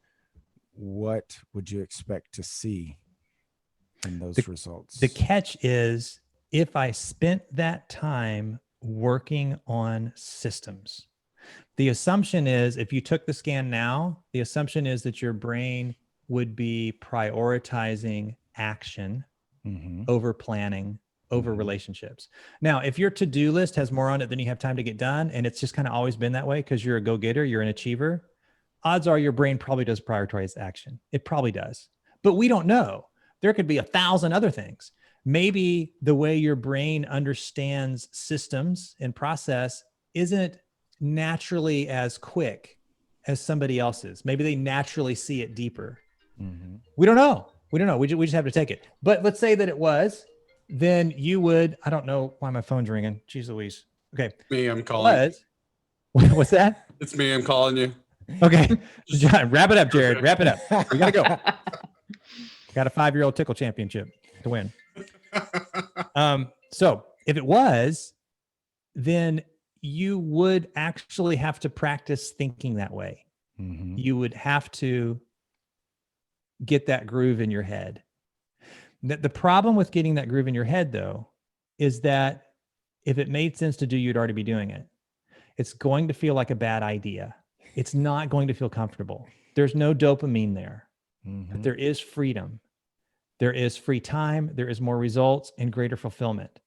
what would you expect to see in those results? The catch is if I spent that time working on systems. The assumption is if you took the scan now, the assumption is that your brain would be prioritizing action over planning, over relationships. Now, if your to-do list has more on it than you have time to get done, and it's just kind of always been that way because you're a go-getter, you're an achiever, odds are your brain probably does prioritize action. It probably does, but we don't know. There could be 1,000 other things. Maybe the way your brain understands systems and process isn't naturally as quick as somebody else's. Maybe they naturally see it deeper. We don't know. We don't know. We just have to take it. But let's say that it was, then you would, I don't know why my phone's ringing. Jeez Louise. Okay. Me, I'm calling. What's that? It's me, I'm calling you. Okay. John, wrap it up, Jarrod. Wrap it up. We got to go. Got a 5-year-old tickle championship to win. So if it was, then you would actually have to practice thinking that way. You would have to get that groove in your head. The problem with getting that groove in your head, though, is that if it made sense to do, you'd already be doing it. It's going to feel like a bad idea. It's not going to feel comfortable. There's no dopamine there, but there is freedom. There is free time. There is more results and greater fulfillment.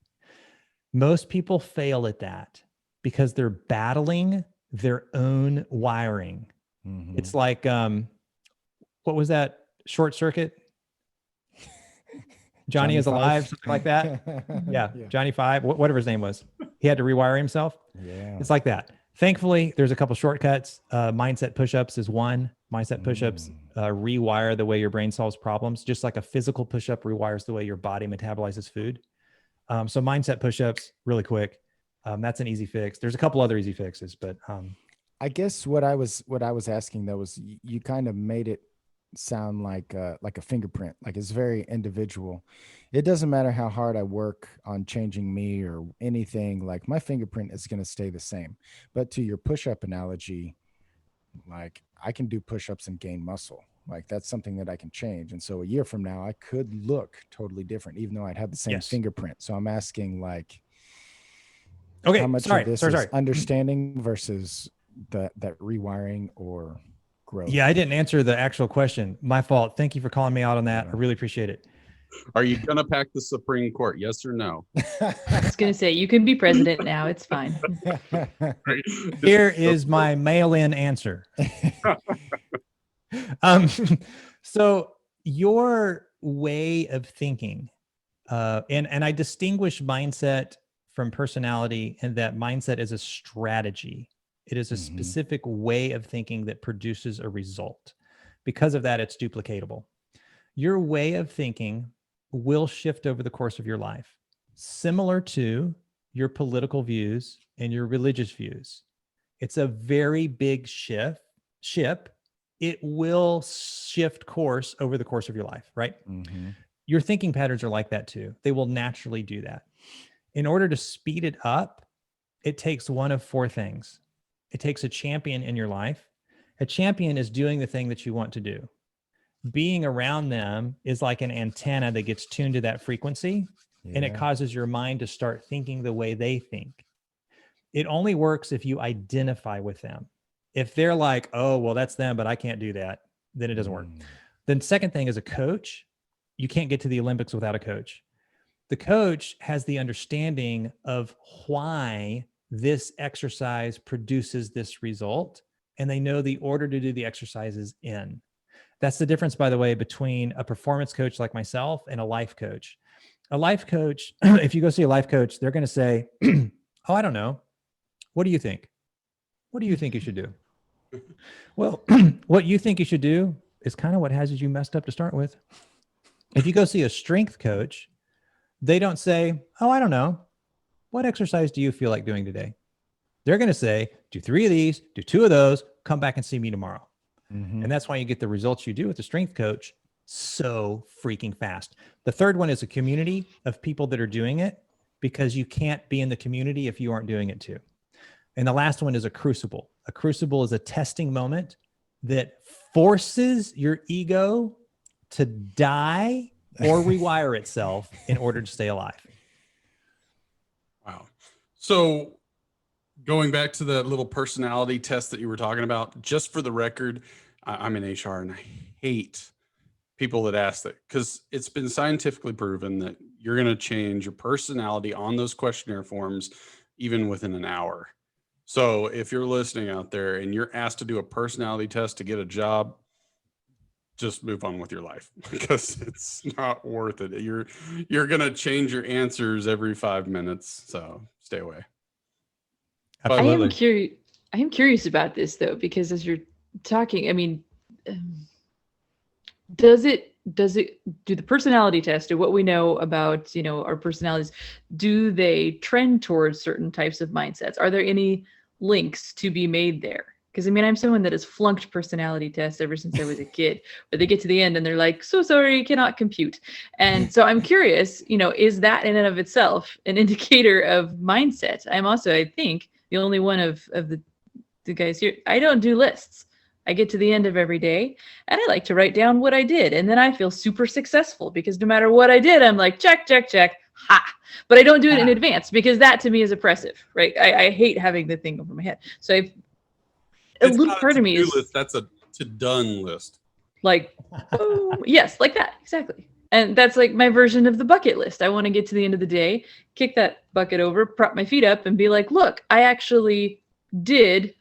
Most people fail at that because they're battling their own wiring. It's like, what was that? Short Circuit? Johnny is alive, something like that. Yeah, Johnny 5, whatever his name was. He had to rewire himself. Yeah, it's like that. Thankfully, there's a couple shortcuts. Mindset push-ups is one. Mindset push-ups rewire the way your brain solves problems, just like a physical push-up rewires the way your body metabolizes food. So mindset push-ups, really quick. That's an easy fix. There's a couple other easy fixes, but I guess what I was asking though was you kind of made it sound like a fingerprint, like it's very individual. It doesn't matter how hard I work on changing me or anything, like my fingerprint is going to stay the same. But to your push-up analogy, like I can do push-ups and gain muscle. Like that's something that I can change. And so a year from now, I could look totally different, even though I'd have the same fingerprint. So I'm asking like, okay, how much of this is understanding versus that rewiring or growth? Yeah, I didn't answer the actual question. My fault. Thank you for calling me out on that. I really appreciate it. Are you going to pack the Supreme Court? Yes or no? I was going to say, you can be president now. It's fine. Here is my mail-in answer. So your way of thinking, and I distinguish mindset from personality, and that mindset is a strategy. It is a specific way of thinking that produces a result. Because of that, it's duplicatable. Your way of thinking will shift over the course of your life, similar to your political views and your religious views. It's a very big ship. It will shift course over the course of your life, right? Your thinking patterns are like that too. They will naturally do that. In order to speed it up, it takes one of 4 things. It takes a champion in your life. A champion is doing the thing that you want to do. Being around them is like an antenna that gets tuned to that frequency, and it causes your mind to start thinking the way they think. It only works if you identify with them. If they're like, oh, well, that's them, but I can't do that, then it doesn't work. Then second thing is a coach. You can't get to the Olympics without a coach. The coach has the understanding of why this exercise produces this result, and they know the order to do the exercises in. That's the difference, by the way, between a performance coach like myself and a life coach. A life coach, if you go see a life coach, they're going to say, oh, I don't know. What do you think? What do you think you should do? Well, what you think you should do is kind of what has you messed up to start with. If you go see a strength coach, they don't say, oh, I don't know. What exercise do you feel like doing today? They're going to say, do 3 of these, do 2 of those, come back and see me tomorrow. And that's why you get the results you do with the strength coach so freaking fast. The third one is a community of people that are doing it, because you can't be in the community if you aren't doing it too. And the last one is a crucible. A crucible is a testing moment that forces your ego to die or rewire itself in order to stay alive. Wow. So going back to the little personality test that you were talking about, just for the record, I'm in HR and I hate people that ask that, because it's been scientifically proven that you're going to change your personality on those questionnaire forms even within an hour. So if you're listening out there and you're asked to do a personality test to get a job, just move on with your life because it's not worth it. You're going to change your answers every 5 minutes. So stay away. Absolutely. I am curious about this though, because as you're talking, I mean, do the personality test, or what we know about, our personalities, do they trend towards certain types of mindsets? Are there any links to be made there? Because I mean, I'm someone that has flunked personality tests ever since I was a kid, but they get to the end and they're like, so sorry, cannot compute. And so I'm curious, is that in and of itself an indicator of mindset? I'm also, I think, the only one of the guys here. I don't do lists. I get to the end of every day and I like to write down what I did. And then I feel super successful because no matter what I did, I'm like, check, check, check. Ha. But I don't do it in advance because that to me is oppressive, right? I hate having the thing over my head. So a little part of me is list, that's a to done list. Like, boom. Yes, like that. Exactly. And that's like my version of the bucket list. I want to get to the end of the day, kick that bucket over, prop my feet up and be like, look, I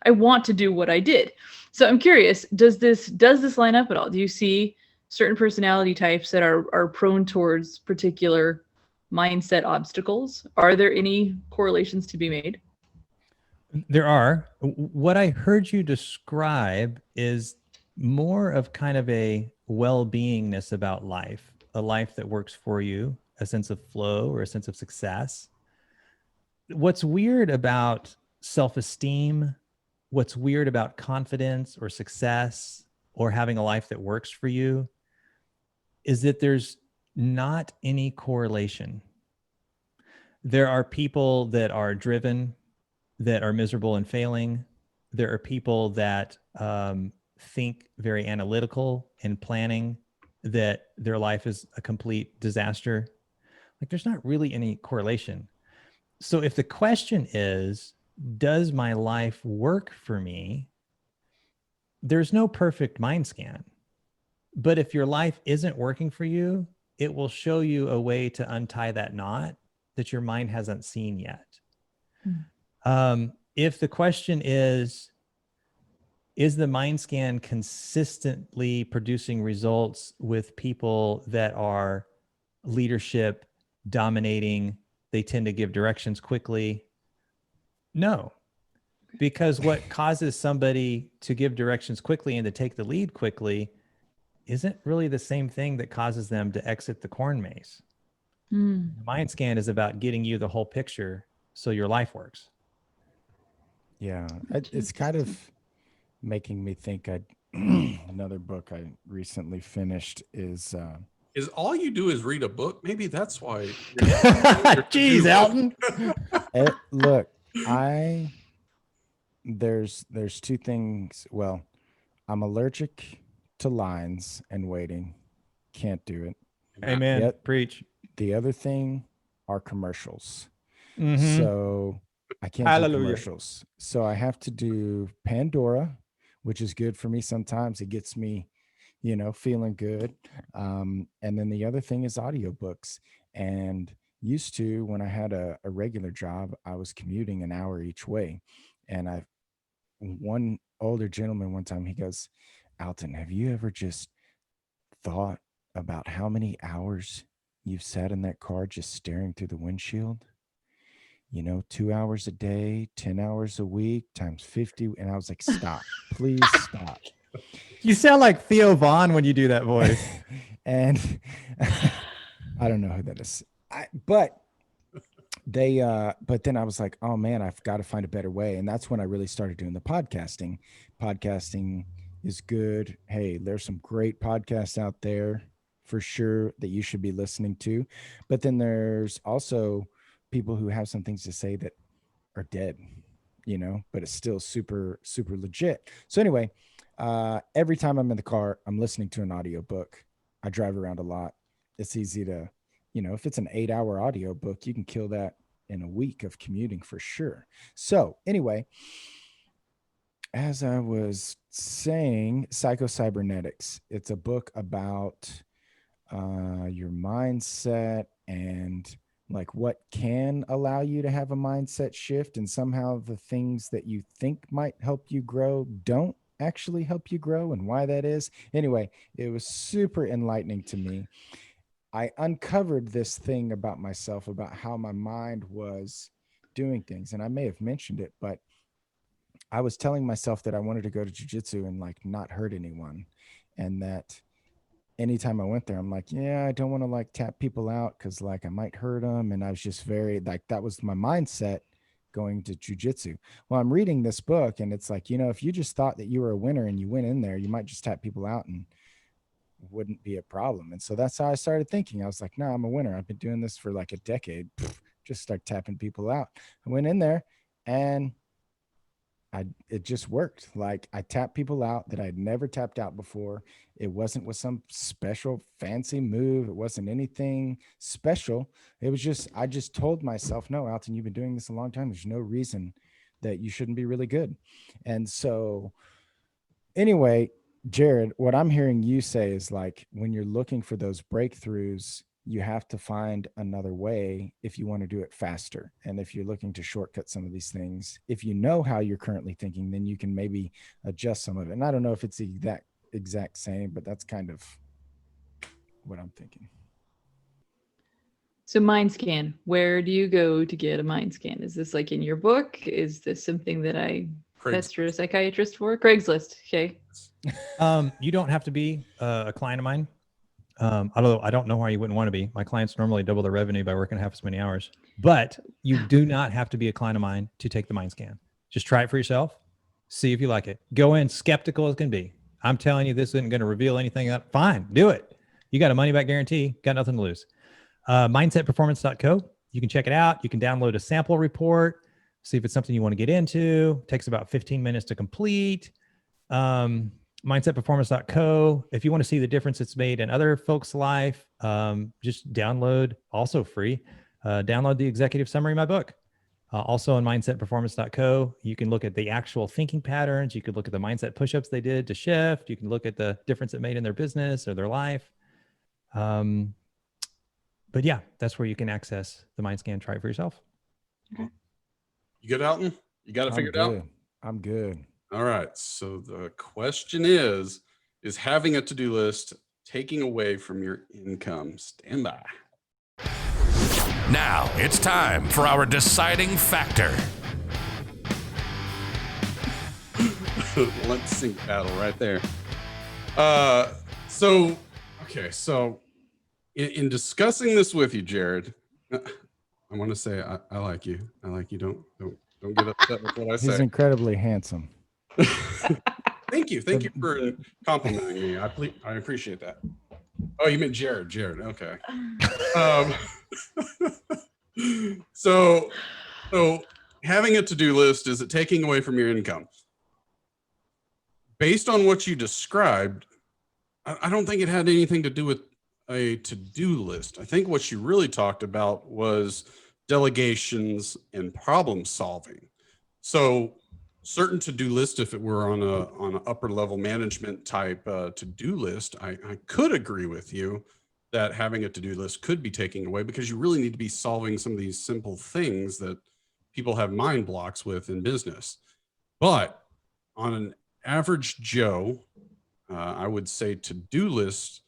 want to do what I did. So I'm curious, does this line up at all? Do you see certain personality types that are prone towards particular mindset obstacles? Are there any correlations to be made? There are. What I heard you describe is more of kind of a well-beingness about life, a life that works for you, a sense of flow or a sense of success. What's weird about self-esteem, what's weird about confidence or success or having a life that works for you is that there's not any correlation. There are people that are driven, that are miserable and failing. There are people that think very analytical and planning, that their life is a complete disaster. Like there's not really any correlation. So if the question is, does my life work for me? There's no perfect mind scan. But if your life isn't working for you, it will show you a way to untie that knot that your mind hasn't seen yet. If the question is the mind scan consistently producing results with people that are leadership, dominating, they tend to give directions quickly? No, because what causes somebody to give directions quickly and to take the lead quickly isn't really the same thing that causes them to exit the corn maze. The mind scan is about getting you the whole picture so your life works. Yeah, it's kind of making me think. Another book I recently finished is all you do is read a book? Maybe that's why. Jeez, Elton. Look, there's two things. Well, I'm allergic to lines and waiting. Can't do it. Amen. Yet, Preach. the other thing are commercials. Mm-hmm. So I can't do commercials. So I have to do Pandora, which is good for me. Sometimes it gets me, feeling good. And then the other thing is audiobooks. And used to, when I had a regular job, I was commuting an hour each way. And one older gentleman one time, he goes, Alton, have you ever just thought about how many hours you've sat in that car just staring through the windshield? 2 hours a day, 10 hours a week times 50. And I was like, stop, please stop. You sound like Theo Vaughn when you do that voice. And I don't know who that is. But then I was like, oh man, I've got to find a better way. And that's when I really started doing the podcasting. Podcasting is good. Hey, there's some great podcasts out there for sure that you should be listening to. But then there's also people who have some things to say that are dead, but it's still super, super legit. So anyway, every time I'm in the car, I'm listening to an audiobook. I drive around a lot. It's easy to, if it's an 8-hour audiobook, you can kill that in a week of commuting for sure. So anyway, as I was saying, Psycho-Cybernetics, it's a book about your mindset and like what can allow you to have a mindset shift, and somehow the things that you think might help you grow don't actually help you grow, and why that is. Anyway, it was super enlightening to me. I uncovered this thing about myself, about how my mind was doing things, and I may have mentioned it, but I was telling myself that I wanted to go to jiu-jitsu and like not hurt anyone, and that anytime I went there, I'm like, yeah, I don't want to like tap people out because like I might hurt them. And I was just very like, that was my mindset going to jujitsu. Well, I'm reading this book and it's like, you know, if you just thought that you were a winner and you went in there, you might just tap people out and wouldn't be a problem. And so that's how I started thinking. I was like, no, I'm a winner. I've been doing this for like a decade. Just start tapping people out. I went in there and it just worked. Like I tapped people out that I'd never tapped out before. It wasn't with some special fancy move. It wasn't anything special. It was just, I just told myself, no, Alton, you've been doing this a long time. There's no reason that you shouldn't be really good. And so anyway, Jarrod, what I'm hearing you say is like, when you're looking for those breakthroughs, you have to find another way if you want to do it faster. And if you're looking to shortcut some of these things, if you know how you're currently thinking, then you can maybe adjust some of it. And I don't know if it's the exact same, but that's kind of what I'm thinking. So mind scan, where do you go to get a mind scan? Is this like in your book? Is this something that I pester a psychiatrist for? Craigslist. Okay. You don't have to be a client of mine. Although I don't know why you wouldn't want to be. My clients normally double their revenue by working half as many hours, but you do not have to be a client of mine to take the mind scan. Just try it for yourself. See if you like it. Go in skeptical as can be. I'm telling you, this isn't going to reveal anything. Fine, do it. You got a money back guarantee. Got nothing to lose. Mindsetperformance.co. You can check it out. You can download a sample report. See if it's something you want to get into. It takes about 15 minutes to complete. Mindsetperformance.co. If you want to see the difference it's made in other folks' life, just download, also free, download the executive summary of my book. Also on mindsetperformance.co, you can look at the actual thinking patterns. You could look at the mindset push-ups they did to shift. You can look at the difference it made in their business or their life. But yeah, that's where you can access the mind scan. Try it for yourself. Okay. You good, Alton? You got it figured out? I'm good. All right. So the question is having a to-do list taking away from your income? Stand by. Now it's time for our deciding factor. Let's sync battle right there. So in discussing this with you, Jarrod, I want to say I like you. I like you. Don't get upset with what I say. He's incredibly handsome. Thank you for complimenting me. I appreciate that. Oh, you meant Jarrod. Okay. So having a to-do list, is it taking away from your income? Based on what you described, I don't think it had anything to do with a to-do list. I think what you really talked about was delegations and problem solving. So certain to-do list, if it were on an upper level management type to-do list, I could agree with you that having a to-do list could be taking away, because you really need to be solving some of these simple things that people have mind blocks with in business. But on an average Joe, I would say to-do list,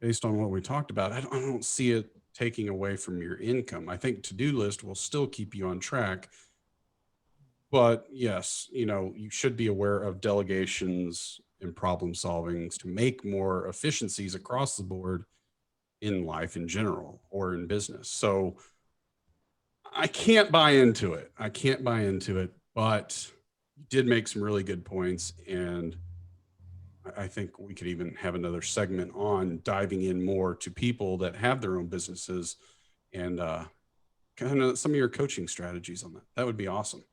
based on what we talked about, I don't see it taking away from your income. I think to-do list will still keep you on track. But yes, you should be aware of delegations and problem solvings to make more efficiencies across the board in life in general or in business. So I can't buy into it. But you did make some really good points. And I think we could even have another segment on diving in more to people that have their own businesses and kind of some of your coaching strategies on that. That would be awesome.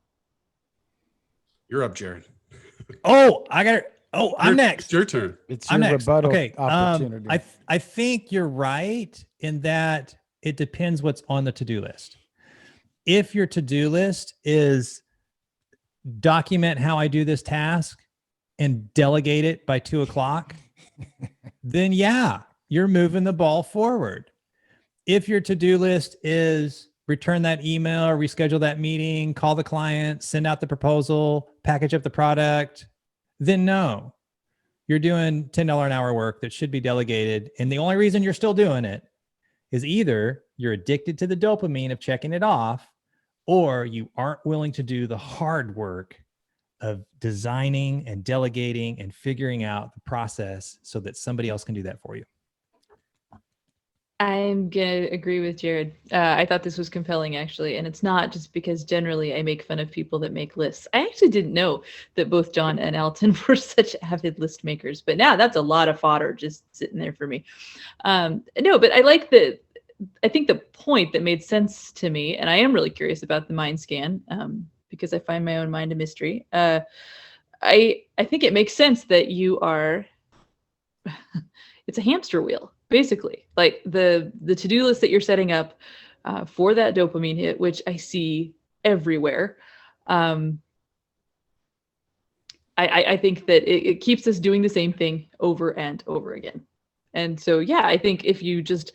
You're up, Jarrod. Oh, I got it. Oh, I'm next. It's your turn. It's your rebuttal opportunity. I think you're right in that it depends what's on the to-do list. If your to-do list is document how I do this task and delegate it by 2:00, then yeah, you're moving the ball forward. if your to-do list is return that email, reschedule that meeting, call the client, send out the proposal, package up the product, then no, you're doing $10 an hour work that should be delegated. And the only reason you're still doing it is either you're addicted to the dopamine of checking it off, or you aren't willing to do the hard work of designing and delegating and figuring out the process so that somebody else can do that for you. I'm going to agree with Jarrod. I thought this was compelling, actually. And it's not just because generally I make fun of people that make lists. I actually didn't know that both John and Alton were such avid list makers. But now that's a lot of fodder just sitting there for me. No, but I think the point that made sense to me, and I am really curious about the mind scan, because I find my own mind a mystery. I think it makes sense that you are, it's a hamster wheel. Basically, like the to-do list that you're setting up for that dopamine hit, which I see everywhere. I think that it keeps us doing the same thing over and over again. And so, yeah, I think if you just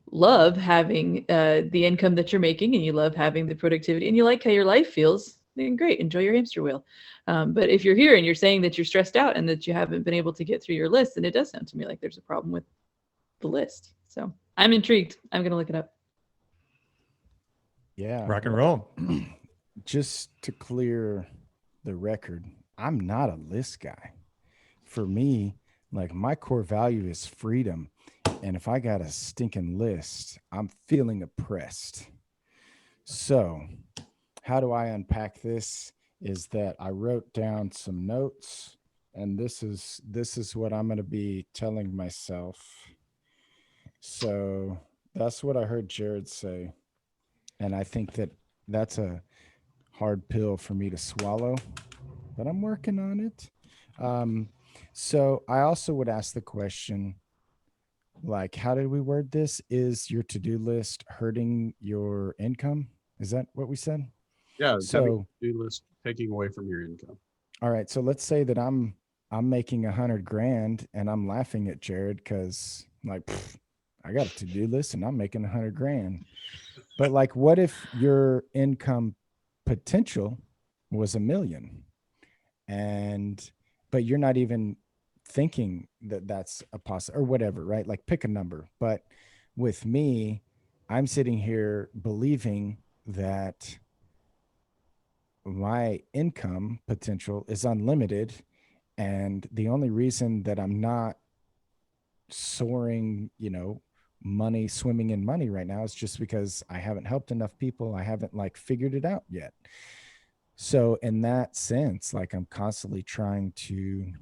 love having the income that you're making, and you love having the productivity, and you like how your life feels, then great, enjoy your hamster wheel. But if you're here and you're saying that you're stressed out and that you haven't been able to get through your list, then it does sound to me like there's a problem with the list. So I'm intrigued. I'm going to look it up. Yeah. Rock and roll. Just to clear the record, I'm not a list guy. For me, like, my core value is freedom. And if I got a stinking list, I'm feeling oppressed. So how do I unpack this? Is that I wrote down some notes, and this is what I'm going to be telling myself. So that's what I heard Jarrod say. And I think that that's a hard pill for me to swallow, but I'm working on it. So I also would ask the question, like, how did we word this? Is your to-do list hurting your income? Is that what we said? Yeah. So having a to-do list taking away from your income. All right. So let's say that I'm making $100,000 and I'm laughing at Jarrod because, like, I got a to-do list and I'm making $100,000. But, like, what if your income potential was $1 million, but you're not even thinking that that's a possible, or whatever, right? Like, pick a number. But with me, I'm sitting here believing that my income potential is unlimited. And the only reason that I'm not soaring, money, swimming in money right now is just because I haven't helped enough people. I haven't, like, figured it out yet. So in that sense, like, I'm constantly trying to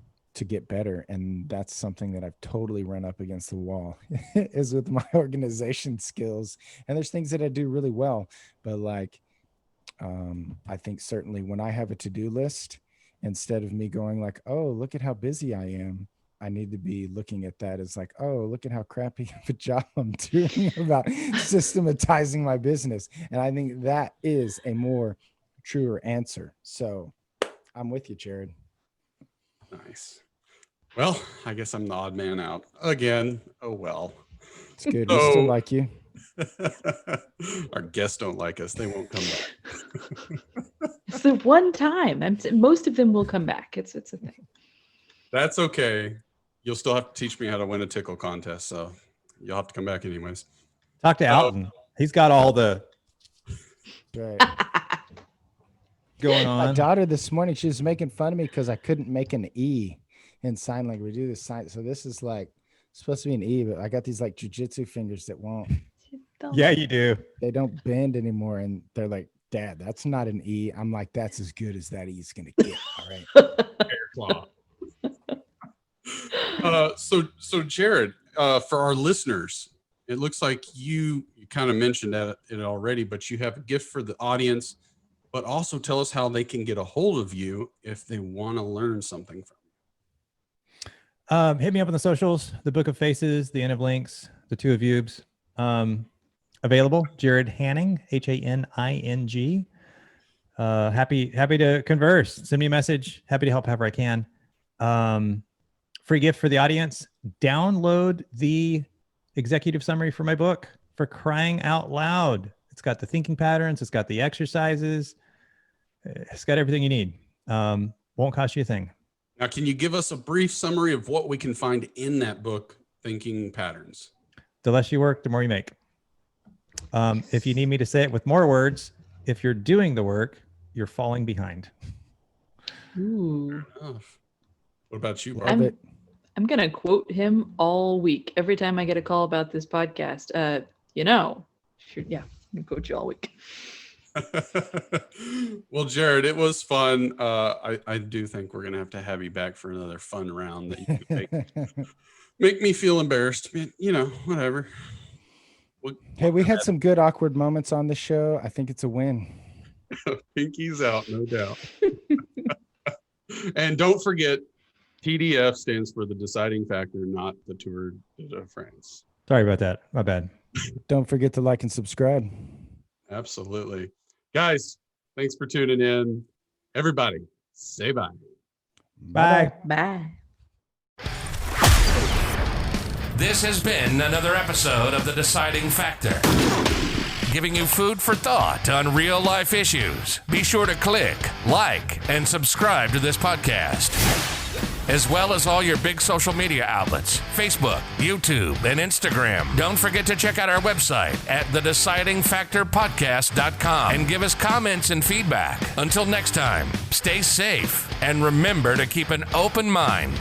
get better. And that's something that I've totally run up against the wall is with my organization skills. And there's things that I do really well, but, like, I think certainly when I have a to-do list, instead of me going like, oh, look at how busy I am, I need to be looking at that as like, oh, look at how crappy of a job I'm doing about systematizing my business. And I think that is a more truer answer. So I'm with you, Jarrod. Nice. Well, I guess I'm the odd man out again. Oh, well. It's good. We still like you. Our guests don't like us. They won't come back. It's the one time. Most of them will come back. It's a thing. That's okay. You'll still have to teach me how to win a tickle contest, so you'll have to come back anyways. Talk to Alton. He's got all the Right. going on. My daughter this morning, she was making fun of me because I couldn't make an E in sign language. We do this sign. So this is like supposed to be an E, but I got these like jujitsu fingers that won't. Yeah, you do. They don't bend anymore. And they're like, Dad, that's not an E. I'm like, that's as good as that E is going to get. All right. Claw. So Jarrod, for our listeners, it looks like you kind of mentioned it already, but you have a gift for the audience, but also tell us how they can get a hold of you if they want to learn something from you. Hit me up on the socials, the Book of Faces, the End of Links, the Two of Ubes. Available. Jarrod Haning, Haning. Happy to converse. Send me a message. Happy to help however I can. Free gift for the audience. Download the executive summary for my book for crying out loud. It's got the thinking patterns. It's got the exercises. It's got everything you need. Won't cost you a thing. Now, can you give us a brief summary of what we can find in that book, Thinking Patterns? The less you work, the more you make. If you need me to say it with more words, if you're doing the work, you're falling behind. Ooh. Fair enough. What about you, Love Barbara? it. I'm going to quote him all week. Every time I get a call about this podcast, I'm going to quote you all week. Well, Jarrod, it was fun. I do think we're going to have you back for another fun round that you can make me feel embarrassed. Whatever. Hey, we had some good awkward moments on the show. I think it's a win. Pinky's out, no doubt. And don't forget, TDF stands for the deciding factor, not the Tour de France. Sorry about that. My bad. Don't forget to like and subscribe. Absolutely. Guys, thanks for tuning in. Everybody, say bye. Bye. Bye. This has been another episode of The Deciding Factor, giving you food for thought on real life issues. Be sure to click, like, and subscribe to this podcast, as well as all your big social media outlets, Facebook, YouTube, and Instagram. Don't forget to check out our website at thedecidingfactorpodcast.com and give us comments and feedback. Until next time, stay safe and remember to keep an open mind.